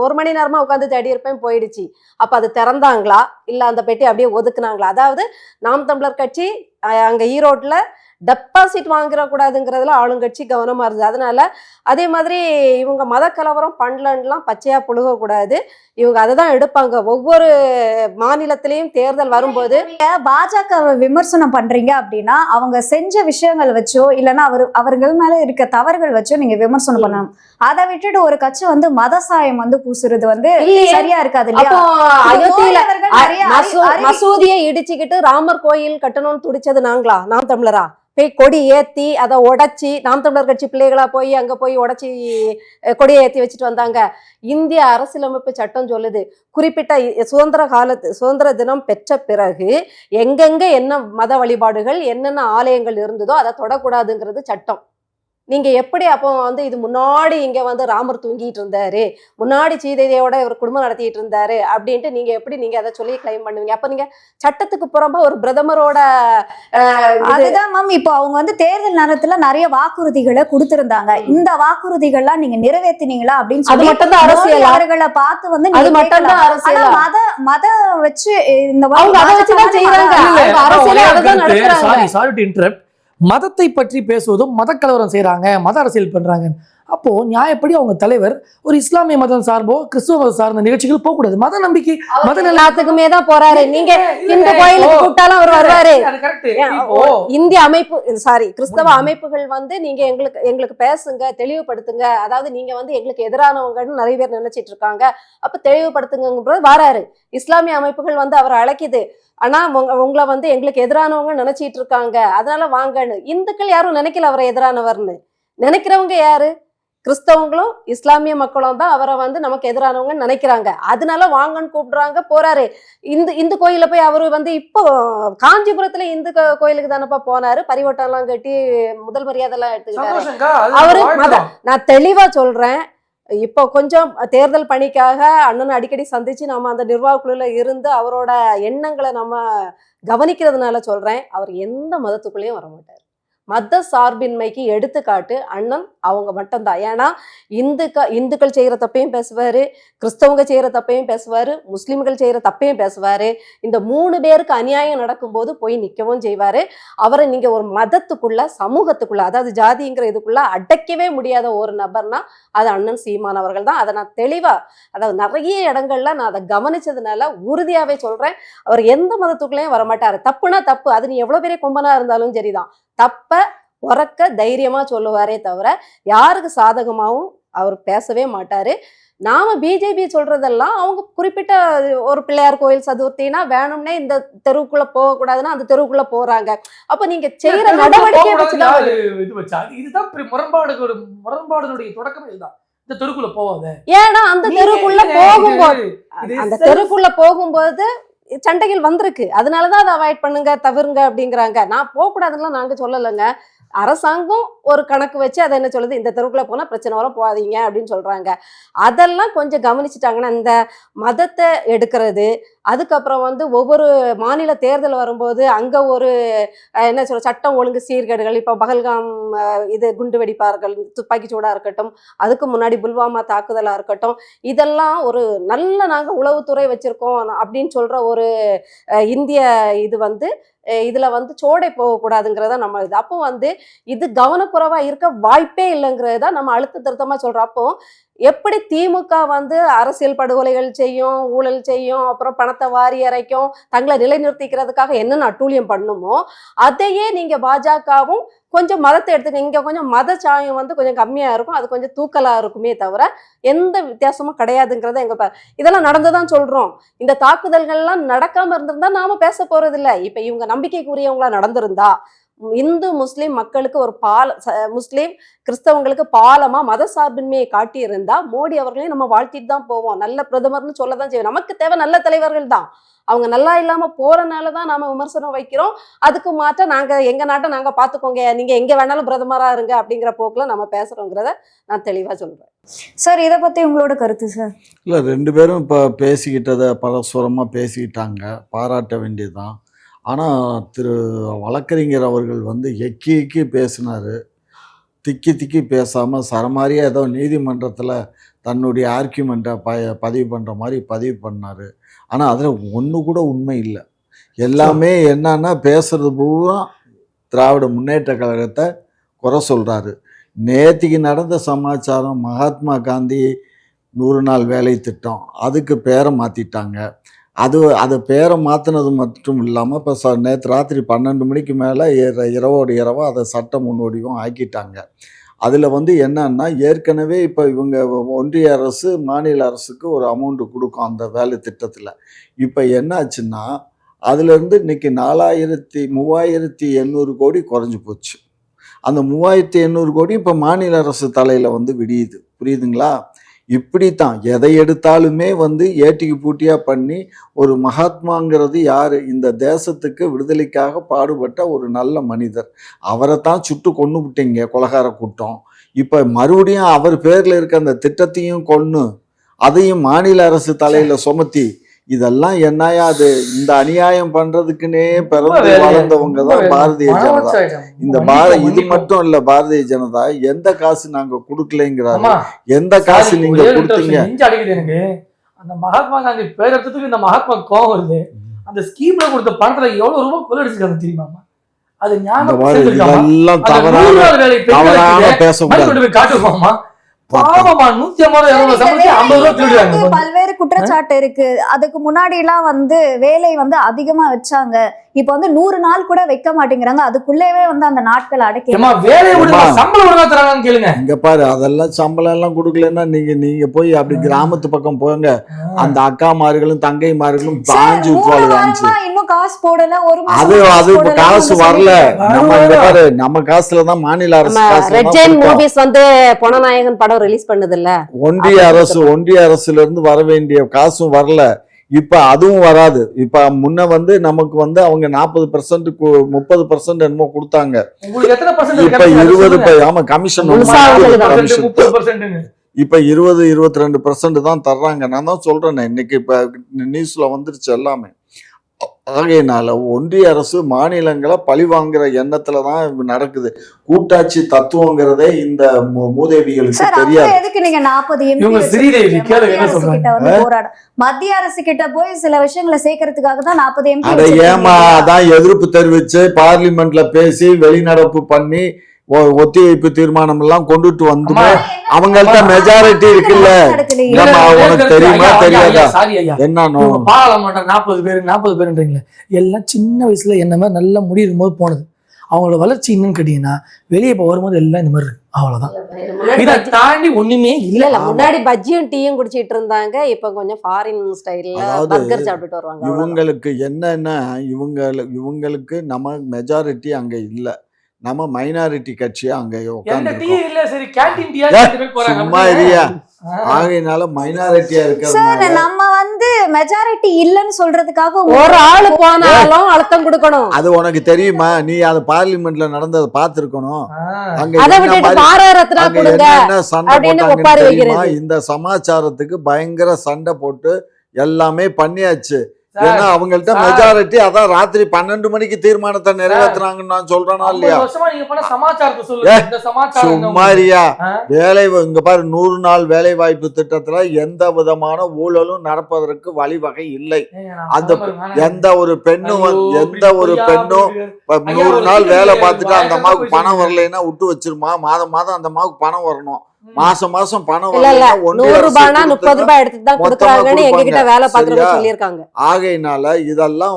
ஒரு மணி நேரமா உட்காந்து தேடி இருப்பேன், போயிடுச்சு. அப்ப அது திறந்தாங்களா இல்ல அந்த பெட்டி அப்படியே ஒதுக்குனாங்களா? அதாவது நாம் தமிழர் கட்சி அங்க ஈரோட்ல டெபாசிட் வாங்கிடக்கூடாதுங்கிறதுல ஆளுங்கட்சி கவனமா இருந்தது. அதனால அதே மாதிரி இவங்க மத கலவரம் பண்ணலன்னுலாம் பச்சையா புழுகக்கூடாது. இவங்க அதை தான் எடுப்பாங்க. ஒவ்வொரு மாநிலத்திலையும் தேர்தல் வரும்போது பாஜகவை விமர்சனம் பண்றீங்க அப்படின்னா அவங்க செஞ்ச விஷயங்கள் வச்சோ இல்லைன்னா அவர்கள் மேல இருக்க தவறுகள் வச்சோ நீங்க விமர்சனம் பண்ணணும். அதை விட்டுட்டு ஒரு கட்சி வந்து மத சாயம் வந்து பூசுறது வந்து சரியா இருக்காது. மசூதியை இடிச்சுக்கிட்டு ராமர் கோயில் கட்டணும்னு துடிச்சது நாங்களா? நாம் தமிழரா? போய் கொடி ஏத்தி அதை உடைச்சி நாம் தமிழர் கட்சி பிள்ளைகளா போய் அங்க போய் உடைச்சி கொடியை ஏத்தி வச்சுட்டு வந்தாங்க. இந்திய அரசியலமைப்பு சட்டம் சொல்லுது, குறிப்பிட்ட சுதந்திர தினம் பெற்ற பிறகு எங்கெங்க என்ன மத வழிபாடுகள் என்னென்ன ஆலயங்கள் இருந்ததோ அதை தொடக்கூடாதுங்கிறது சட்டம். நீங்க எப்படி அப்போ வந்து இது முன்னாடி இங்க வந்து ராமர் தூங்கிட்டு இருந்தாரு, முன்னாடி சீதையோட இவர் குடும்பம் நடத்திட்டு இருந்தாரு அப்படின்ட்டு நீங்க எப்படி நீங்க அதை சொல்லி கிளைம் பண்ணுவீங்க? அப்ப நீங்க சட்டத்துக்கு புறம்பா ஒரு பிரதமரோட அதுதான் மேம். இப்போ அவங்க வந்து தேர்தல் நேரத்துல நிறைய வாக்குறுதிகளை கொடுத்திருந்தாங்க. இந்த வாக்குறுதிகள்லாம் நீங்க நிறைவேற்றினீங்களா அப்படின்னு சொல்லி அரசியல் அவர்களை பார்த்து வந்து அது மட்டும் தான் அரசியல். மத வச்சு இந்த மதத்தை பற்றி பேசுவதும் மத கலவரம் செய்யறாங்க, மத அரசியல் பண்றாங்க. அப்போ நியாயப்படி அவங்க தலைவர் ஒரு இஸ்லாமிய மதம் சார்போ கிறிஸ்துவ மதம் சார்ந்த நிகழ்ச்சிகள் போக கூடாது. மத நம்பிக்கை மத எல்லாத்துக்குமே தான் போறாரு. நீங்க இந்த கோயிலுக்கு கூப்பிட்டாலும் அவர் வருவாரு. இந்திய அமைப்பு கிறிஸ்தவ அமைப்புகள் வந்து நீங்க எங்களுக்கு பேசுங்க, தெளிவுபடுத்துங்க. அதாவது நீங்க வந்து எங்களுக்கு எதிரானவங்கன்னு நிறைய பேர் நினைச்சிட்டு இருக்காங்க, அப்ப தெளிவுபடுத்துங்க வராரு. இஸ்லாமிய அமைப்புகள் வந்து அவரை அழைக்குது, ஆனா உங்களை வந்து எங்களுக்கு எதிரானவங்க நினைச்சிட்டு இருக்காங்க, அதனால வாங்கன்னு. இந்துக்கள் யாரும் நினைக்கல அவரை எதிரானவர்னு. நினைக்கிறவங்க யாரு? கிறிஸ்தவங்களும் இஸ்லாமிய மக்களும் தான் அவரை வந்து நமக்கு எதிரானவங்க நினைக்கிறாங்க. அதனால வாங்கன்னு கூப்பிடுறாங்க, போறாரு. இந்து கோயில போய் அவரு வந்து இப்போ காஞ்சிபுரத்துல இந்து கோயிலுக்கு தானப்பா போனாரு, பரிவட்டம் எல்லாம் கட்டி முதல் மரியாதை எல்லாம் எடுத்துக்கிட்டாரு அவரு. நான் தெளிவா சொல்றேன், இப்போ கொஞ்சம் தேர்தல் பணிக்காக அண்ணன் அடிக்கடி சந்திச்சு நம்ம அந்த நிர்வாக குழுல இருந்து அவரோட எண்ணங்களை நம்ம கவனிக்கிறதுனால சொல்றேன், அவர் எந்த மதத்துக்குள்ளேயும் வரமாட்டார். மத சார்பின்மைக்கு எடுத்துக்காட்டு அண்ணன் அவங்க மட்டும்தான். ஏன்னா இந்துக்கள் செய்யற தப்பையும் பேசுவாரு, கிறிஸ்தவங்க செய்யற தப்பையும் பேசுவாரு, முஸ்லிம்கள் செய்யற தப்பையும் பேசுவாரு. இந்த 3 பேருக்கு அநியாயம் நடக்கும்போது போய் நிற்கவும் செய்வாரு. அவரை நீங்க ஒரு மதத்துக்குள்ள சமூகத்துக்குள்ள, அதாவது ஜாதிங்கிற இதுக்குள்ள அடைக்கவே முடியாத ஒரு நபர்னா அது அண்ணன் சீமான் அவர்கள் தான். அதை நான் தெளிவா, அதாவது நிறைய இடங்கள்ல நான் அதை கவனிச்சதுனால உறுதியாவே சொல்றேன், அவர் எந்த மதத்துக்குள்ளேயும் வரமாட்டாரு. தப்புனா தப்பு, அது நீ எவ்வளவு பெரிய கும்பனா இருந்தாலும் சரிதான். தப்ப உறக்க தைரியமா சொல்லுவாரே தவிர யாருக்கு சாதகமாகவும் அவர் பேசவே மாட்டாரு. நாம பிஜேபி சொல்றதெல்லாம் அவங்க குறிப்பிட்ட ஒரு பிள்ளையார் கோயில் சதுர்த்தினா வேணும்னே இந்த தெருவுக்குள்ள போகக்கூடாதுன்னா அந்த தெருவுக்குள்ள போறாங்க. அப்ப நீங்க செய்யற நடவடிக்கை இதுதான் முரண்பாடுடைய தொடக்கம். இதுதான் இந்த தெருக்குள்ள போவாங்க. ஏன்னா அந்த தெருக்குள்ள போகும்போது சண்டைகள் வந்திருக்கு. அதனாலதான் அதை அவாய்ட் பண்ணுங்க, தவிருங்க அப்படிங்கிறாங்க. நான் போகக்கூடாதுன்னு நாங்க சொல்லலைங்க. அரசாங்கம் ஒரு கணக்கு வச்சு அதை என்ன சொல்லுது, இந்த தெருவுக்குள்ள போனா பிரச்சனை வரும், போகாதீங்க அப்படின்னு சொல்றாங்க. அதெல்லாம் கொஞ்சம் கவனிச்சுட்டாங்கன்னா இந்த மதத்தை எடுக்கிறது, அதுக்கப்புறம் ஒவ்வொரு மாநில தேர்தல் வரும்போது அங்க ஒரு என்ன சொல்ற சட்டம் ஒழுங்கு சீர்கேடுகள், இப்போ பகல்காம் இது குண்டு வெடிப்பார்கள், துப்பாக்கி சூடா இருக்கட்டும், அதுக்கு முன்னாடி புல்வாமா தாக்குதலா இருக்கட்டும், இதெல்லாம் ஒரு நல்ல நாங்க உளவுத்துறை வச்சிருக்கோம் அப்படின்னு சொல்ற ஒரு இந்திய இது இதுல சோடை போகக்கூடாதுங்கிறத நம்ம இது. அப்போ இது கவனக்குறைவா இருக்க வாய்ப்பே இல்லைங்கிறத நம்ம அழுத்த திருத்தமா சொல்றோம். அப்போ எப்படி திமுக அரசியல் படுகொலைகள் செய்யும், ஊழல் செய்யும், அப்புறம் பணத்தை வாரி இறைக்கும், தங்களை நிலைநிறுத்திக்கிறதுக்காக என்னென்ன அட்டூழியம் பண்ணுமோ அதையே நீங்க பாஜகவும் கொஞ்சம் மதத்தை எடுத்துக்க, இங்க கொஞ்சம் மத சாயம் கொஞ்சம் கம்மியா இருக்கும், அது கொஞ்சம் தூக்கலா இருக்குமே தவிர எந்த வித்தியாசமும் கிடையாதுங்கிறத இதெல்லாம் நடந்துதான் சொல்றோம். இந்த தாக்குதல்கள்லாம் நடக்காம இருந்திருந்தா நாம பேச போறது இல்லை. இப்ப இவங்க நம்பிக்கைக்குரியவங்களா நடந்திருந்தா, இந்து முஸ்லிம் மக்களுக்கு ஒரு முஸ்லிம் கிறிஸ்தவங்களுக்கு பாலமா மத சார்பின்மையை காட்டி இருந்தா மோடி அவர்களையும் நம்ம வாழ்த்திட்டு தான் போவோம். நல்ல பிரதமர்னு சொல்லதான் செய்வோம். நமக்கு தேவை நல்ல தலைவர்கள் தான். அவங்க நல்லா இல்லாம போறனாலதான் நாம விமர்சனம் வைக்கிறோம். அதுக்கு மாற்ற நாங்க எங்க நாட்டை நாங்க பாத்துக்கோங்க, நீங்க எங்க வேணாலும் பிரதமரா இருங்க அப்படிங்கிற போக்குல நம்ம பேசுறோங்கிறத நான் தெளிவா சொல்றேன். சார், இதை பத்தி உங்களோட கருத்து சார்? இல்ல, ரெண்டு பேரும் இப்ப பேசிக்கிட்டதை பரஸ்பரமா பேசிக்கிட்டாங்க, பாராட்ட வேண்டியதுதான். ஆனால் திரு வழக்கறிஞர் அவர்கள் எக்கி எக்கி பேசினார். திக்கி திக்கி பேசாமல் சரமாரியாக ஏதோ நீதிமன்றத்தில் தன்னுடைய ஆர்கியூமெண்ட்டை பதிவு பண்ணுற மாதிரி பதிவு பண்ணார். ஆனால் அதில் ஒன்று கூட உண்மை இல்லை. எல்லாமே என்னன்னா பேசுகிறது பூரா திராவிட முன்னேற்ற கழகத்தை குறை சொல்கிறாரு. நேற்றுக்கு நடந்த சமாச்சாரம், மகாத்மா காந்தி 100 நாள் வேலை திட்டம், அதுக்கு பேரை மாற்றிட்டாங்க. அது பேரை மாற்றினது மட்டும் இல்லாமல் இப்போ நேற்று ராத்திரி 12 மணிக்கு மேலே இரவோடு இரவோ அதை சட்ட முன்னோடியும் ஆக்கிட்டாங்க. அதில் என்னன்னா ஏற்கனவே இப்போ இவங்க ஒன்றிய அரசு மாநில அரசுக்கு ஒரு அமௌண்ட்டு கொடுக்கும் அந்த வேலை திட்டத்தில். இப்போ என்ன ஆச்சுன்னா அதுலேருந்து இன்றைக்கி 3800 கோடி குறைஞ்சி போச்சு. அந்த 3800 கோடி இப்போ மாநில அரசு தலையில் விடியுது. புரியுதுங்களா? இப்படித்தான் எதை எடுத்தாலுமே ஏட்டிக்கு பூட்டியாக பண்ணி, ஒரு மகாத்மாங்கிறது யார்? இந்த தேசத்துக்கு விடுதலைக்காக பாடுபட்ட ஒரு நல்ல மனிதர். அவரை தான் சுட்டு கொன்று விட்டீங்க கொலகார கூட்டம். இப்போ மறுபடியும் அவர் பேரில் இருக்க அந்த திட்டத்தையும் கொன்று அதையும் மாநில அரசு தலையில் சுமத்தி, இதெல்லாம் என்னையா அது? இந்த அநியாயம் பண்றதுக்குன்னே பிறந்து வளர்ந்தவங்க தான் பாரதிய ஜனதா. இது மட்டும் இல்ல, பாரதிய ஜனதா எந்த காசு நாங்க கொடுக்கலைங்கிறாரு. எந்த காசு நீங்க கொடுத்தீங்க? எனக்கு அந்த மகாத்மா காந்தி பேர் எடுத்ததுக்கு இந்த மகாத்மா கோவம் வருது. அந்த ஸ்கீம்ல கொடுத்த பணத்துல எவ்வளவு ரூபாய் கொள்ளடிச்சிருக்காங்க தெரியுமா? அது இதெல்லாம் தவறான பேசக்கூடாது. காட்டுவோமா? பல்வேறு குற்றச்சாட்டு இருக்கு. அதுக்கு முன்னாடி எல்லாம் வேலை அதிகமா வச்சாங்க. இப்ப 100 நாள் கூட வைக்க மாட்டேங்கிறாங்க. அதுக்குள்ளேயே அந்த நாட்கள் அடக்கி இங்க பாரு, அதெல்லாம் சம்பளம் எல்லாம் கொடுக்கலன்னா நீங்க போய் அப்படி கிராமத்து பக்கம் போங்க, அந்த அக்காமார்களும் தங்கைமார்களும் பாஞ்சு இன்னும் காசு போடல. அது காசு வரல. நம்ம காசுலதான் மாநில அரசு பொனநாயகன் படம் ரிலீஸ் பண்ணது இல்ல. ஒன்றிய அரசுல இருந்து வர வேண்டிய காசும் வரல. இப்ப அதுவும் வராது. இப்ப முன்ன நமக்கு அவங்க 40% 30% என்னமோ கொடுத்தாங்க. இப்ப 20 ஆமா கமிஷன் இப்ப 20-22% தான் தர்றாங்க. நான் தான் சொல்றேன், இன்னைக்கு இப்ப நியூஸ்ல வந்துருச்சு எல்லாமே. ஆகையினால ஒன்றிய அரசு மாநிலங்களை பழி வாங்குற எண்ணத்துல தான் நடக்குது. கூட்டாட்சி தத்துவங்கிறதே இந்த மூதேவிகளுக்கு தெரியாது. மத்திய அரசு கிட்ட போய் சில விஷயங்களை சேர்க்கறதுக்காக தான் 40 MP. அதை ஏமா அதான் எதிர்ப்பு தெரிவிச்சு பார்லிமெண்ட்ல பேசி வெளிநடப்பு பண்ணி ஒத்திவைப்பு தீர்மானம் எல்லாம் கொண்டுட்டு வந்து அவங்கள்ட்ட மெஜாரிட்டி இருக்குல்ல. உனக்கு தெரியுமா தெரியாதா? என்ன பாராளுமன்றம் 40 பேருன்றீங்களே, எல்லாம் சின்ன வயசுல என்ன மாதிரி நல்லா முடியும் போது போனது. அவங்களோட வளர்ச்சி என்னன்னு கேட்டீங்கன்னா வெளியே இப்போ வரும்போது எல்லாம் இந்த மாதிரி இருக்கு, அவ்வளவுதான். இதை தாண்டி ஒண்ணுமே இல்ல முன்னாடி பஜ்ஜியும் டீயும் குடிச்சிட்டு இருந்தாங்க, இப்ப கொஞ்சம் ஃபாரின் ஸ்டைல்ல பர்கர் சாப்பிட்டுட்டு வருவாங்க. இவங்களுக்கு என்னன்னா இவங்களுக்கு நம்ம மெஜாரிட்டி அங்க இல்ல, நம்ம மைனாரிட்டி கட்சியா அங்க சும்மா இல்லையா, ஆகையினால மைனாரிட்டியா சார் நம்ம மெஜாரிட்டி இல்லன்னு சொல்றதுக்காக ஒரு ஆளு போனாலும் அழுத்தம் கொடுக்கணும். அது உனக்கு தெரியுமா? நீ அது பார்லிமெண்ட்ல நடந்ததை பார்த்திருக்கணும். அங்க என்ன சண்டை போட்டாங்கன்னு தெரியுமா? இந்த சமாச்சாரத்துக்கு பயங்கர சண்டை போட்டு எல்லாமே பண்ணியாச்சு. ஏன்னா அவங்கள்ட்ட மெஜாரிட்டி, அதான் ராத்திரி 12 மணிக்கு தீர்மானத்தை நிறைவேற்றுறாங்கன்னு நான் சொல்றேனா இல்லையா? சும்மாரியா வேலை இங்க பாரு, 100 நாள் வேலை வாய்ப்பு திட்டத்துல எந்த விதமான ஊழலும் நடப்பதற்கு வழிவகை இல்லை. அந்த எந்த ஒரு பெண்ணும் 100 நாள் வேலை பார்த்துட்டு அந்த அம்மாவுக்கு பணம் வரலைன்னா விட்டு வச்சிருமா, மாதம் மாதம் அந்த அம்மாவுக்கு பணம் வரணும், மாசம் மாசம் பணம் ஆகையினால இதெல்லாம்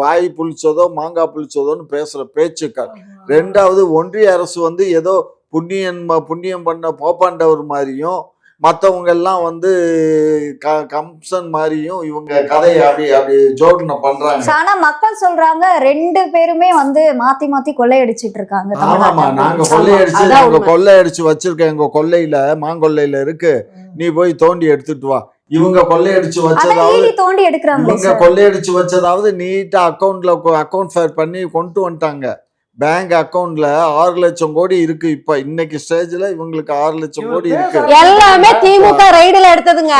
வாய் புளிச்சதோ மாங்காய் புளிச்சதோன்னு பேசுற பேச்சுக்கள். ரெண்டாவது, ஒன்றிய அரசு ஏதோ புண்ணியம் பண்ண போப்பாண்டவர் மாதிரியும் மற்றவங்க எல்லாம் கம்சன் மாதிரியும் இவங்க கதையை அப்படி ஜோடனை பண்றாங்க. ஆனா மக்கள் சொல்றாங்க 2 பேருமே மாத்தி மாத்தி கொள்ளையடிச்சிட்டு இருக்காங்க. ஆமாமா, நாங்க கொள்ளையடிச்சு வச்சிருக்கோம், எங்க கொள்ளையில மாங்கொள்ளையில இருக்கு, நீ போய் தோண்டி எடுத்துட்டு வா. இவங்க கொள்ளையடிச்சு வச்சதாவது தோண்டி எடுக்கிறாங்க, இவங்க கொள்ளையடிச்சு வச்சதாவது நீட்டா அக்கௌண்ட் ஃபேர் பண்ணி கொண்டு வந்துட்டாங்க. பேங்க் அக்கவுண்ட்ல 6 லட்சம் கோடி இருக்கு. இப்ப இன்னைக்கு ஸ்டேஜ்ல இவங்களுக்கு 6 லட்சம் கோடி இருக்கு. எல்லாமே திமுக ரைடுல எடுத்ததுங்க.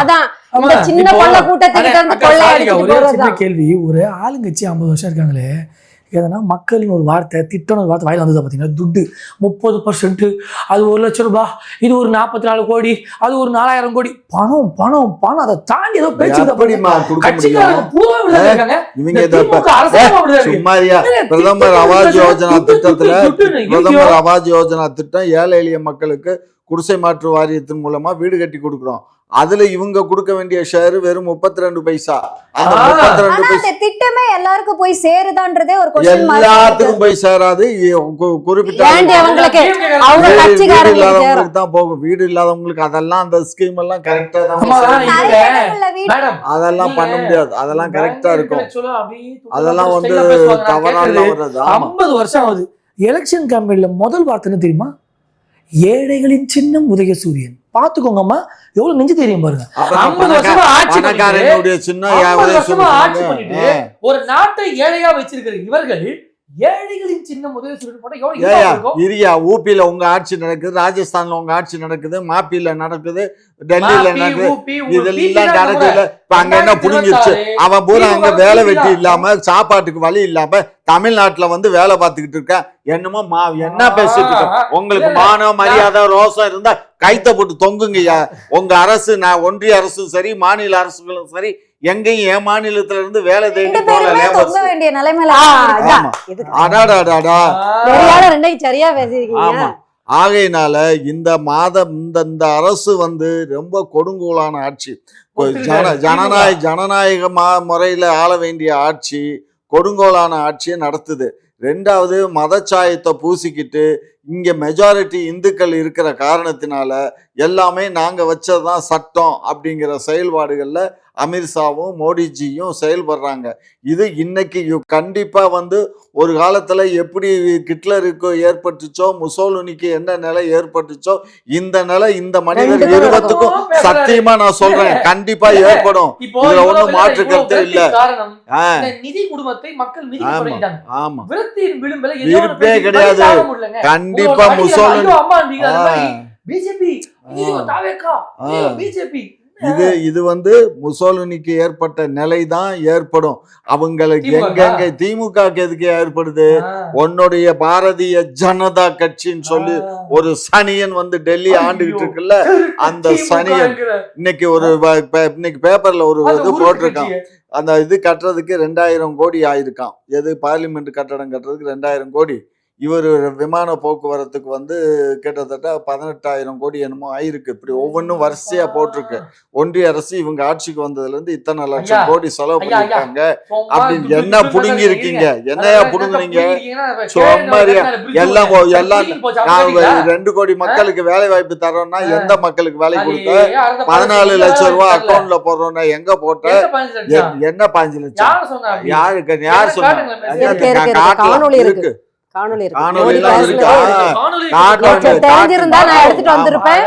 அதான் இந்த சின்ன கொள்ள கூட்டத்துக்கிட்ட இருந்து கொள்ளை அடிச்சிட்டு போறது. கேள்வி, ஒரு ஆளுங்கட்சி 50 வருஷம் இருக்காங்களே, எதனா மக்கள்னு ஒரு வார்த்தை, திட்டம்னு ஒரு வார்த்தை வாயில வந்தது பார்த்தீங்கன்னா, துட்டு 30%, அது 1 லட்சம் ரூபாய், இது ஒரு 44 கோடி, அது ஒரு 4000 கோடி, பணம் பணம் பணம். அதை தாண்டி ஏதோ பேச்சு சும்மாரியா. பிரதமர் ஆவாஸ் யோஜனா திட்டத்துல பிரதமர் ஆவாஸ் யோஜனா திட்டம் ஏழை எளிய மக்களுக்கு குடிசை மாற்று வாரியத்தின் மூலமா வீடு கட்டி கொடுக்குறோம். அதுல இவங்க கொடுக்க வேண்டிய ஷேர் வெறும் 32 பைசா. அந்த 32 பைசா திட்டமே எல்லாருக்கும் போய் சேருதான்றதே ஒரு எல்லாத்துக்கும் போய் சேராது. குறிப்பிட்ட தான் போகும். வீடு இல்லாதவங்களுக்கு அதெல்லாம் அந்த ஸ்கீம் எல்லாம் கரெக்டா தான், அதெல்லாம் பண்ண முடியாது, அதெல்லாம் கரெக்டா இருக்கும். அதெல்லாம் தவறான வர்றது. 50 வருஷம் ஆகுது. எலெக்ஷன் கேம்பெயின்ல முதல் வார்த்தை தெரியுமா? ஏழைகளின் சின்னம் உதயசூரியன். பாத்துக்கோங்கம்மா, எவ்வளவு நெஞ்சு தெரியும் பாருங்க. 50 வருஷமா ஆட்சி பண்ணிட்டு ஒரு நாட்டை ஏழையா வச்சிருக்கிற இவர்கள் ஏழைகளின் சின்னம் உதயசூரியன் போட்டா எவ்வளவு? ஊபியில உங்க ஆட்சி நடக்குது, ராஜஸ்தான்ல உங்க ஆட்சி நடக்குது, மாப்பில நடக்குது, டெல்லியில நடக்குது, இதெல்லாம் நடக்குது. இப்ப அங்க என்ன புடிங்கிருச்சு, அவன் பூரா அங்க வேலை வெட்டி இல்லாம சாப்பாட்டுக்கு வழி இல்லாம தமிழ்நாட்டுல வேலை பார்த்துக்கிட்டு இருக்க. என்னமோ என்ன பேசிட்டு இருக்க? உங்களுக்கு மானம் மரியாதை ரோசம் இருந்தா கைத்த போட்டு தொங்குங்கய்யா. உங்க அரசு, நான் ஒன்றிய அரசும் சரி மாநில அரசுகளும் சரி, எங்கேயும் என் மாநிலத்துல இருந்து வேலை தேடி போல லேபர். ஆகையினால இந்த மாதம் இந்த அரசு ரொம்ப கொடுங்கோலான ஆட்சி, ஜனநாயக முறையில ஆள வேண்டிய ஆட்சி கொடுங்கோலான ஆட்சியை நடத்துது. ரெண்டாவது, மதச்சாயத்தை பூசிக்கிட்டு இங்க மெஜாரிட்டி இந்துக்கள் இருக்கிற காரணத்தினால எல்லாமே நாங்க வச்சதுதான் சட்டம் அப்படிங்கிற செயல்பாடுகள்ல அமித்ஷாவும் மோடிஜியும் செயல்படுறாங்க. இது இன்னைக்கு கண்டிப்பா ஒரு காலத்துல எப்படி ஹிட்லருக்கு ஏற்பட்டுச்சோ, முசோலினிக்கு என்ன நிலை ஏற்பட்டுச்சோ, இந்த நிலை இந்த மனிதர் 20க்கும் சத்தியமா நான் சொல்றேன், கண்டிப்பா ஏற்படும். இதுல ஒண்ணும் மாற்று கருத்து இல்ல. ஆமா, விருப்பே கிடையாது. கண்டிப்பா முசோலினி இது முசோலினிக்கு ஏற்பட்ட நிலை தான் ஏற்படும். அவங்களுக்கு எங்க திமுக எதுக்கு ஏற்படுது? உன்னுடைய பாரதிய ஜனதா கட்சின்னு சொல்லி ஒரு சனியன் டெல்லி ஆண்டுகிட்டு இருக்குல்ல, அந்த சனியன் இன்னைக்கு பேப்பர்ல ஒரு இது போட்டிருக்கான். அந்த இது கட்டுறதுக்கு 2000 கோடி ஆயிருக்கான். எது? பார்லிமெண்ட் கட்டடம் கட்டுறதுக்கு 2000 கோடி. இவர் விமான போக்குவரத்துக்கு வந்து கிட்டத்தட்ட 18,000 கோடி என்னமோ ஆயிருக்கு. இப்படி ஒவ்வொன்றும் வரிசையா போட்டிருக்கு. ஒன்றிய அரசு இவங்க ஆட்சிக்கு வந்ததுல இருந்து இத்தனை லட்சம் கோடி செலவு பண்ணிருக்காங்க அப்படின்னு. என்ன புடுங்கி இருக்கீங்க? என்னையா புடுங்குறீங்க? சோமாரியா எல்லாம் 2 கோடி மக்களுக்கு வேலை வாய்ப்பு தரோம்னா எந்த மக்களுக்கு வேலை கொடுத்த? 14 லட்சம் ரூபாய் அக்கௌண்ட்ல போடுறோம்னா எங்க போட்ட? என்ன 5 லட்சம்? யாருக்கு? யார் சொன்னாங்க? காணொளி இருக்கு. தெரிஞ்சிருந்தா நான் எடுத்துட்டு வந்திருப்பேன்.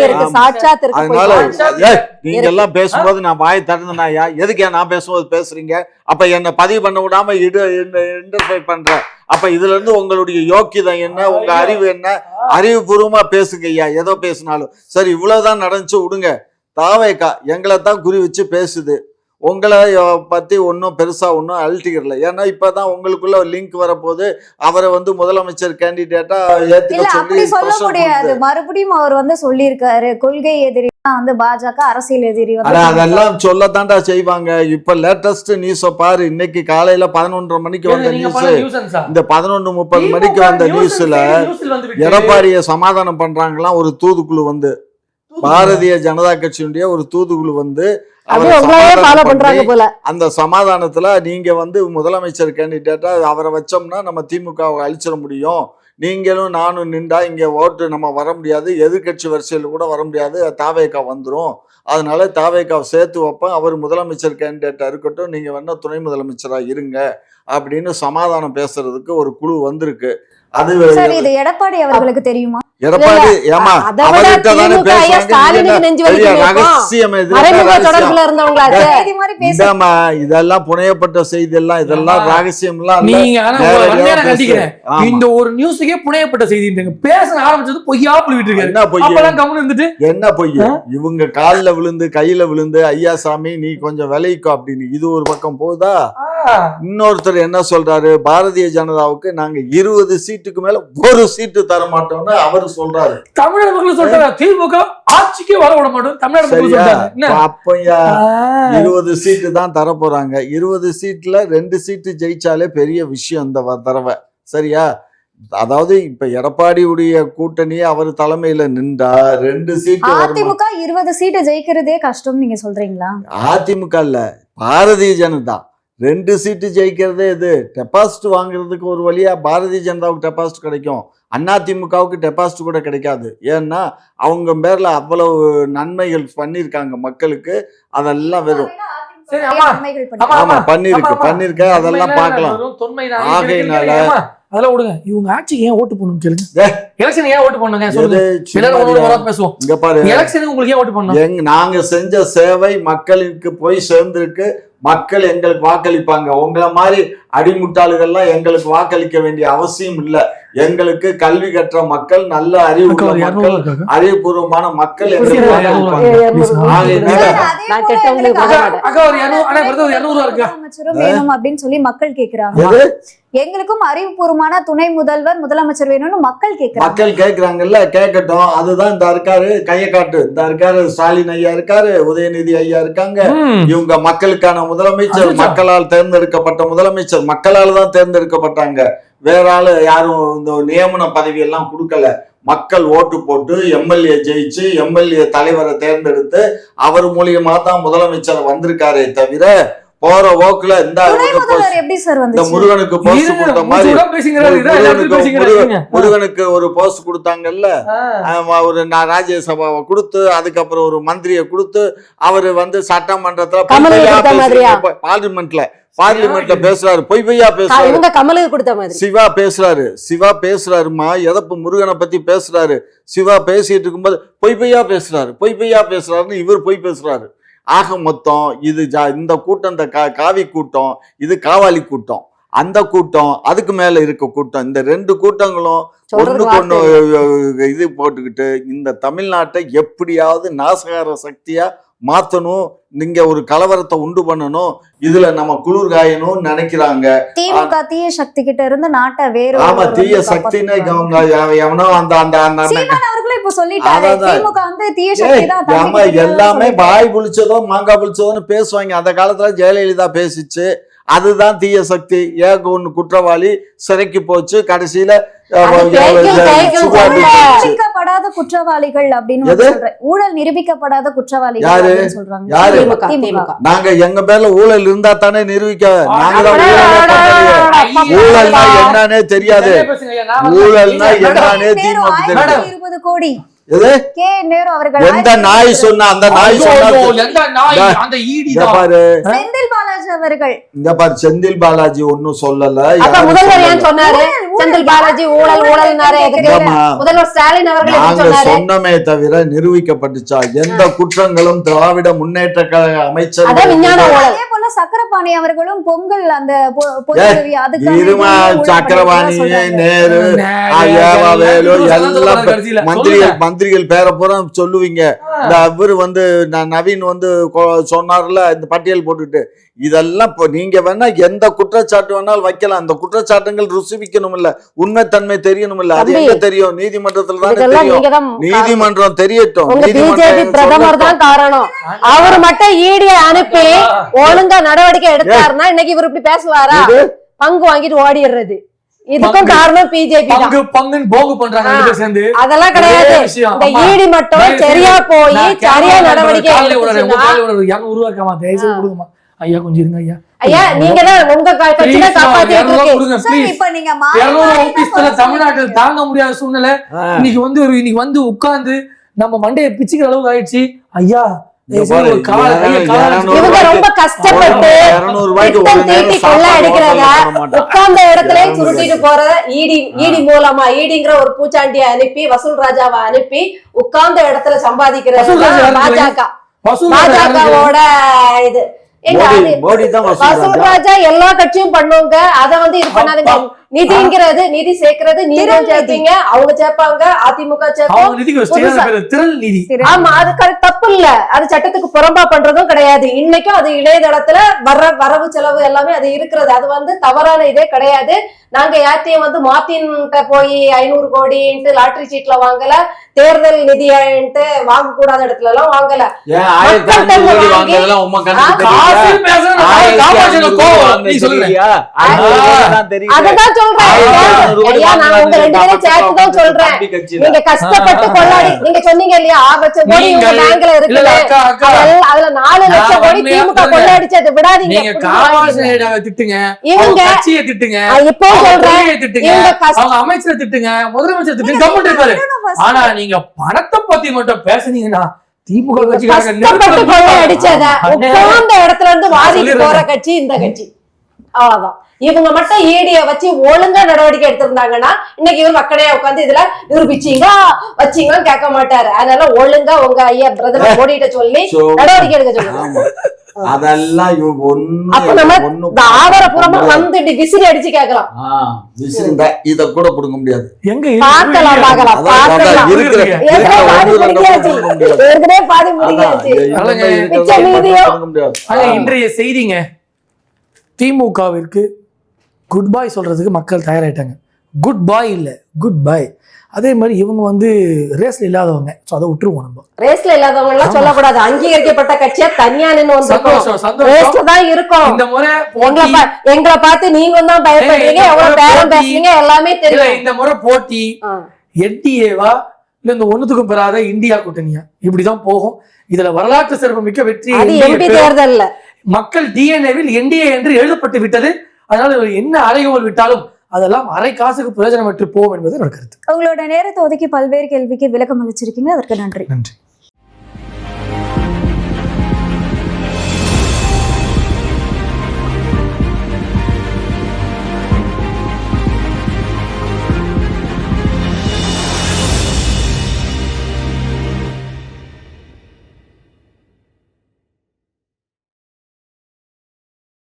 இருக்கு சாட்சாத் இருக்கு. அதனால நீங்க எல்லாம் பேசும்போது நான் வாய் திறந்தேனா? எதுக்கு நான் பேசும்போது பேசுறீங்க? அப்ப என்ன பதிவு பண்ண விடாம இன்டர்ஃபை பண்ற. அப்ப இதுல இருந்து உங்களுடைய யோக்கியதை என்ன, உங்க அறிவு என்ன? அறிவுபூர்வமா பேசுங்க ஐயா. ஏதோ பேசினாலும் சரி. இவ்வளவுதான் நடந்துச்சு, விடுங்க. தாவேகா எங்களை தான் குறி வச்சு பேசுது. உங்களை பத்தி ஒன்றும் பெருசா ஒன்றும் அழட்டிக்கிறல. ஏன்னா இப்பதான் உங்களுக்குள்ள ஒரு லிங்க் வரப்போது. அவரை வந்து முதலமைச்சர் கேண்டிடேட்டா அப்படி சொல்ல முடியாது. மறுபடியும் அவர் வந்து சொல்லியிருக்காரு, கொள்கை எதிரி வந்து பாஜக, அரசியல் எதிரி. அதெல்லாம் சொல்லத்தாண்டா செய்வாங்க. இப்ப லேட்டஸ்ட் நியூஸ பாரு. இன்னைக்கு காலையில 11:30 மணிக்கு வந்த நியூஸ், இந்த 11:30 மணிக்கு வந்த நியூஸ்ல எடப்பாடியை சமாதானம் பண்றாங்களாம். ஒரு தூதுக்குழு வந்து, பாரதிய ஜனதா கட்சியினுடைய ஒரு தூதுக்குழு வந்து அந்த சமாதானத்துல நீங்க வந்து முதலமைச்சர் கேண்டிடேட்டா அவரை வச்சோம்னா நம்ம திமுகவை அழிச்சிட முடியும். நீங்களும் நானும் நின்றா இங்க ஓட்டு நம்ம வர முடியாது, எதிர்கட்சி வரிசையில் கூட வர முடியாது, தாவேகா வந்துடும். அதனால தாவேகாவை சேர்த்து வைப்பேன், அவர் முதலமைச்சர் கேண்டிடேட்டா இருக்கட்டும், நீங்க வேணா துணை முதலமைச்சரா இருங்க அப்படின்னு சமாதானம் பேசுறதுக்கு ஒரு குழு வந்திருக்கு. அது இது எடப்பாடி அவர்களுக்கு தெரியுமா? எடப்பாடி ஏமா அவர்கிட்ட தானே இதெல்லாம் புனையப்பட்ட செய்தி எல்லாம், இதெல்லாம் ரகசியம் எல்லாம். இந்த ஒரு நியூஸுக்கே புனையப்பட்ட செய்தி பேச ஆரம்பிச்சது பொய்யா புள்ளிட்டு இருக்காரு. என்ன பொய்? என்ன பொய்? இவங்க காலில் விழுந்து கையில விழுந்து ஐயா சாமி நீ கொஞ்சம் விளைவிக்கும் அப்படின்னு இது ஒரு பக்கம் போதா. இன்னொருத்தர் என்ன சொல்றாரு? பாரதிய ஜனதாவுக்கு நாங்க 20 சீட்டுக்கு மேல ஒரு சீட்டு தர மாட்டோம்னு அவர் சொல்றாரு. தமிழக மக்கள் சொல்றாங்க திமுக ஆட்சிக்கே வர விட மாட்டோம். தமிழ்நாடு மக்கள் சொல்றாங்க. அப்பயா 20 சீட்டு தான் தர போறாங்க. 20 சீட்ல 2 சீட்டு ஜெயிச்சாலே பெரிய விஷயம் இந்த தடவை. சரியா? அதாவது இப்ப எடப்பாடியுடைய கூட்டணி அவர் தலைமையில நின்றா 2 சீட்டு. அதிமுக 20 சீட்டு ஜெயிக்கிறதே கஷ்டம் நீங்க சொல்றீங்களா? அதிமுக இல்ல, பாரதிய ஜனதா 2 சீட்டு ஜெயிக்கிறதே இது. டெபாசிட் வாங்குறதுக்கு ஒரு வழியா பாரதிய ஜனதாவுக்கு டெபாசிட் கிடைக்கும், அதிமுகவுக்கு டெபாசிட் கூட கிடைக்காது. ஏன்னா அவங்க பேர்ல அவ்வளவு நன்மைகள் பண்ணிருக்காங்க மக்களுக்கு. அதெல்லாம் வெறும் பண்ணிருக்க அதெல்லாம் பார்க்கலாம். ஆகையினால அதெல்லாம் விடுங்க. இவங்க ஆட்சிக்கு ஏன் ஓட்டு போடணும் கேளுங்க. எலெக்ஷன் ஏன் ஓட்டு போடணுங்க சொல்லுங்க. பேசுவோம். இங்க பாரு, எலெக்ஷனுக்கு உங்களுக்கு ஏன் ஓட்டு போடணும்? நாங்க செஞ்ச சேவை மக்களுக்கு போய் சேர்ந்திருக்கு. மக்கள் எங்களுக்கு வாக்களிப்பாங்க. உங்களை மாதிரி அடிமுட்டாளுகள்லாம் எங்களுக்கு வாக்களிக்க வேண்டிய அவசியம் இல்லை. எங்களுக்கு கல்வி கற்ற மக்கள், நல்ல அறிவு மக்கள், அறிவுபூர்வமான மக்கள் எங்களுக்கு வேணும் அப்படின்னு சொல்லி மக்கள் கேக்குறாங்க. எங்களுக்கும் அறிவுபூர்வமான துணை முதல்வர், முதலமைச்சர் வேணும்னு மக்கள் கேக்குறாங்கல்ல. கேட்கட்டும். அதுதான் இந்த இருக்காரு, கையை காட்டு. இந்த இருக்காரு ஸ்டாலின் ஐயா இருக்காரு, உதயநிதி ஐயா இருக்காங்க. இவங்க மக்களுக்கான முதலமைச்சர், மக்களால் தேர்ந்தெடுக்கப்பட்ட முதலமைச்சர். மக்களால் தான் தேர்ந்தெடுக்கப்பட்டாங்க. வேற ஆளு யாரும் இந்த நியமன பதவி எல்லாம் கொடுக்கல. மக்கள் ஓட்டு போட்டு எம்எல்ஏ ஜெயிச்சு எம்எல்ஏ தலைவரை தேர்ந்தெடுத்து அவர் மூலியமா தான் முதலமைச்சர் வந்திருக்காரே தவிர போற போக்குல இந்த முருகனுக்கு போஸ்ட் கொடுத்த மாதிரி முருகனுக்கு ஒரு போஸ்ட் கொடுத்தாங்கல்ல, ஒரு ராஜ்யசபாவை கொடுத்து அதுக்கப்புறம் ஒரு மந்திரியை கொடுத்து அவரு வந்து சட்டமன்றத்துல பார்லிமெண்ட்ல பேசுறாரு, பொய் பொய்யா பேசுறாரு. சிவா பேசுறாருமா, எதப்பு முருகனை பத்தி பேசுறாரு. சிவா பேசிட்டு இருக்கும்போது பொய் பொய்யா பேசுறாருன்னு இவர் பொய் பேசுறாரு. ஆக மொத்தம் இது இந்த கூட்டம், இந்த காவி கூட்டம், இது காவாலி கூட்டம், அந்த கூட்டம், அதுக்கு மேல இருக்க கூட்டம், இந்த 2 கூட்டங்களும் ஒண்ணுக்கு ஒண்ணு இது போட்டுக்கிட்டு இந்த தமிழ்நாட்டை எப்படியாவது நாசகார சக்தியா மாத்தணும், நீங்க ஒரு கலவரத்தை உண்டு பண்ணணும், இதுல நம்ம குளிர் காயணும்னு நினைக்கிறாங்க. திமுக தீய சக்தி கிட்ட இருந்து நாட்டை வேற. ஆமா, தீய சக்தின்னு எவனோ எல்லாமே பாய் புளிச்சதோ மாங்காய் புளிச்சதோன்னு பேசுவாங்க. அந்த காலத்துல ஜெயலலிதா பேசிச்சு, அதுதான் தீய சக்தி. ஒண்ணு குற்றவாளி சிறைக்கு போச்சு, கடைசியில நிரூபிக்கப்படாத குற்றவாளிகள் அப்படின்னு சொல்றேன். ஊழல் நிரூபிக்கப்படாத குற்றவாளிகள் அப்படின்னு சொல்றாங்க. யாரு? நாங்க எங்க பேர்ல ஊழல் இருந்தா தானே நிரூபிக்க. ஊழல்னா என்னன்னே தெரியாது. ஊழல்னா என்னன்னே திமுக 20 கோடி எந்த நாய் சொன்ன அந்த நாய் பாரு. செந்தில் பாலாஜி அவர்கள் இங்க பாரு, செந்தில் பாலாஜி ஒன்னும் சொல்லல. முதல்வர் ஏன் சொன்னாரு செந்தில் பாலாஜி ஊழல் ஊழல்னாரு? முதல்வர் ஸ்டாலின் அவர்கள் சொன்னமே தவிர நிரூபிக்கப்பட்டுச்சா? எந்த குற்றங்களும் திராவிட முன்னேற்ற கழக அமைச்சர் அதே போல சக்கரபாணி அவர்களும் பொங்கல் அந்த சக்கரபாணி, நேரு, வேலு எல்லாம் மந்திரிகள் பேரை பூரா சொல்லுவீங்க. இந்த அவரு நவீன் சொன்னார்ல, இந்த பட்டியல் போட்டுட்டு இதெல்லாம் நீங்க வேணா எந்த குற்றச்சாட்டு வேணாலும் வைக்கலாம். அந்த குற்றச்சாட்டுகள் ருசிக்கணும் இல்ல, உண்மைத்தன்மை தெரியணும் இல்ல. அது எங்க தெரியும்? நீதிமன்றத்துல தான் தெரியும். நீதிமன்றம் தெரியட்டும். பிஜேபி பிரதமர் தான் காரணம். அவர் மட்டும் ஈடிய அனுப்பி ஒழுங்கா நடவடிக்கை எடுத்தாருன்னா இன்னைக்கு இவர் இப்படி பேசுவாரா? பங்கு வாங்கிட்டு ஓடிடுறது இதுக்கும் காரணம் பிஜேபி தான். அதெல்லாம் கிடையாது. இந்த ஈடி மட்டும் சரியா போய் சரியா நடவடிக்கை ஐயா கொஞ்சம் இருங்க ஐயா. ஐயா நீங்க தான் உங்க கட்சியில காப்பாத்திட்டு தமிழ்நாட்டில் தாங்க முடியாத சூழ்நிலை இன்னைக்கு உட்கார்ந்து நம்ம மண்டையை பிச்சுக்கிற அளவுக்கு ஆயிடுச்சு. ஐயா இவங்க ரொம்ப கஷ்டப்பட்டு உட்கார்ந்த இடத்துல சுருட்டிட்டு போற ஈடி மூலமா ஈடிங்கிற ஒரு பூச்சாண்டியை அனுப்பி வசூல் ராஜாவை அனுப்பி உட்கார்ந்த இடத்துல சம்பாதிக்கிறது பாஜகவோட இது. வசூல் ராஜா எல்லா கட்சியும் பண்ணுவாங்க. அத இது பண்ணாதுங்க. நிதிங்கிறது நிதி சேர்க்கிறது நீங்களும் சேர்த்தீங்க, அவங்க சேர்ப்பாங்க, அதிமுக ஆமா அது தப்பு இல்ல. அது சட்டத்துக்கு புறம்பா பண்றதும் கிடையாது. இன்னைக்கும் அது இணையதளத்துல வரவு செலவு எல்லாமே அது இருக்கிறது. அது தவறான இதே கிடையாது. நாங்க யார்ட்டையும் மார்டின்ட்ட போய் 500 கோடின்ட்டு லாட்டரி சீட்ல வாங்கல, தேர்தல் நிதின்ட்டு வாங்க கூடாத இடத்துல எல்லாம் வாங்கல. அததான் நீங்க கஷ்டப்பட்டு கொள்ளாடி நீங்க சொன்னீங்க இல்லையா 6 லட்சம் கோடி உங்க பேங்க்ல இருக்குது, அதுல 4 லட்சம் கோடி திமுக கொள்ளையடிச்சது விடாதீங்க. இவங்க இப்போ சொல்றேன் அமைச்சரை திட்டுங்க, முதலமைச்சர் திட்டுங்க, ஆனா நீங்க பணத்தை பத்தி மட்டும் பேசுனீங்கன்னா திமுக கஷ்டப்பட்டு கொள்ளையடிச்சத உட்கார்ந்த இடத்துல இருந்து வாதிட்டு போற கட்சி இந்த கட்சி. அவ்வளவுதான். இவங்க மட்டும் ஈடிய வச்சு ஒழுங்கா நடவடிக்கை எடுத்திருந்தாங்கன்னா இன்னைக்கு இவர் மக்களையா உட்காந்து இதுல நிரூபிச்சீங்க வச்சீங்களும் கேட்க மாட்டாரு. அதனால ஒழுங்கா உங்க ஐயா பிரதமர் மோடிட்ட சொல்லி நடவடிக்கை எடுக்க சொல்லுங்க. அதெல்லாம் ஆவரப்புறமா வந்துட்டு விசிறி அடிச்சு கேட்கலாம். இத கூட புடுங்க முடியாது. பார்க்கலாம் பார்க்கலாம் பார்க்கலாம். ஏற்கனவே பாதி முடியாச்சு. இன்றைய செய்திங்க, திமுகவிற்கு குட் பாய் சொல்றதுக்கு மக்கள் தயாராயிட்டாங்க. குட் பாய் இல்ல, குட் பாய். அதே மாதிரி இவங்க ரேஸ்ல இல்லாதவங்க, சோ அதை விட்டுருவோம். நம்ம ரேஸ்ல இல்லாதவங்க எல்லாம் சொல்லக்கூடாது. அங்கீகரிக்கப்பட்ட கட்சியா தனியா நின்னு ரேஸ்ல தான் இருக்கும். இந்த முறை எங்களை பார்த்து நீங்க தான் பயப்படுறீங்க, எவ்வளவு பேரம் பேசுறீங்க எல்லாமே தெரியும். இந்த முறை போட்டி என்டிஏவா இல்ல இந்த ஒண்ணுத்துக்கும் பெறாத இந்தியா கூட்டணியா இப்படிதான் போகும். இதுல வரலாற்று சிறப்பு மிக்க வெற்றி தேர்தல். மக்கள் டிஎன்ஏவில் என்டிஏ என்று எழுதப்பட்டு விட்டது. அதனால என்ன அறைகோல் விட்டாலும் அதெல்லாம் அரை காசுக்கு பிரயோஜனமற்று போகும் என்பது ஒரு கருத்து. உங்களோட நேரத்தை ஒதுக்கி பல்வேறு கேள்விக்கு விளக்கம் அளிச்சிருக்கீங்க, அதற்கு நன்றி. நன்றி.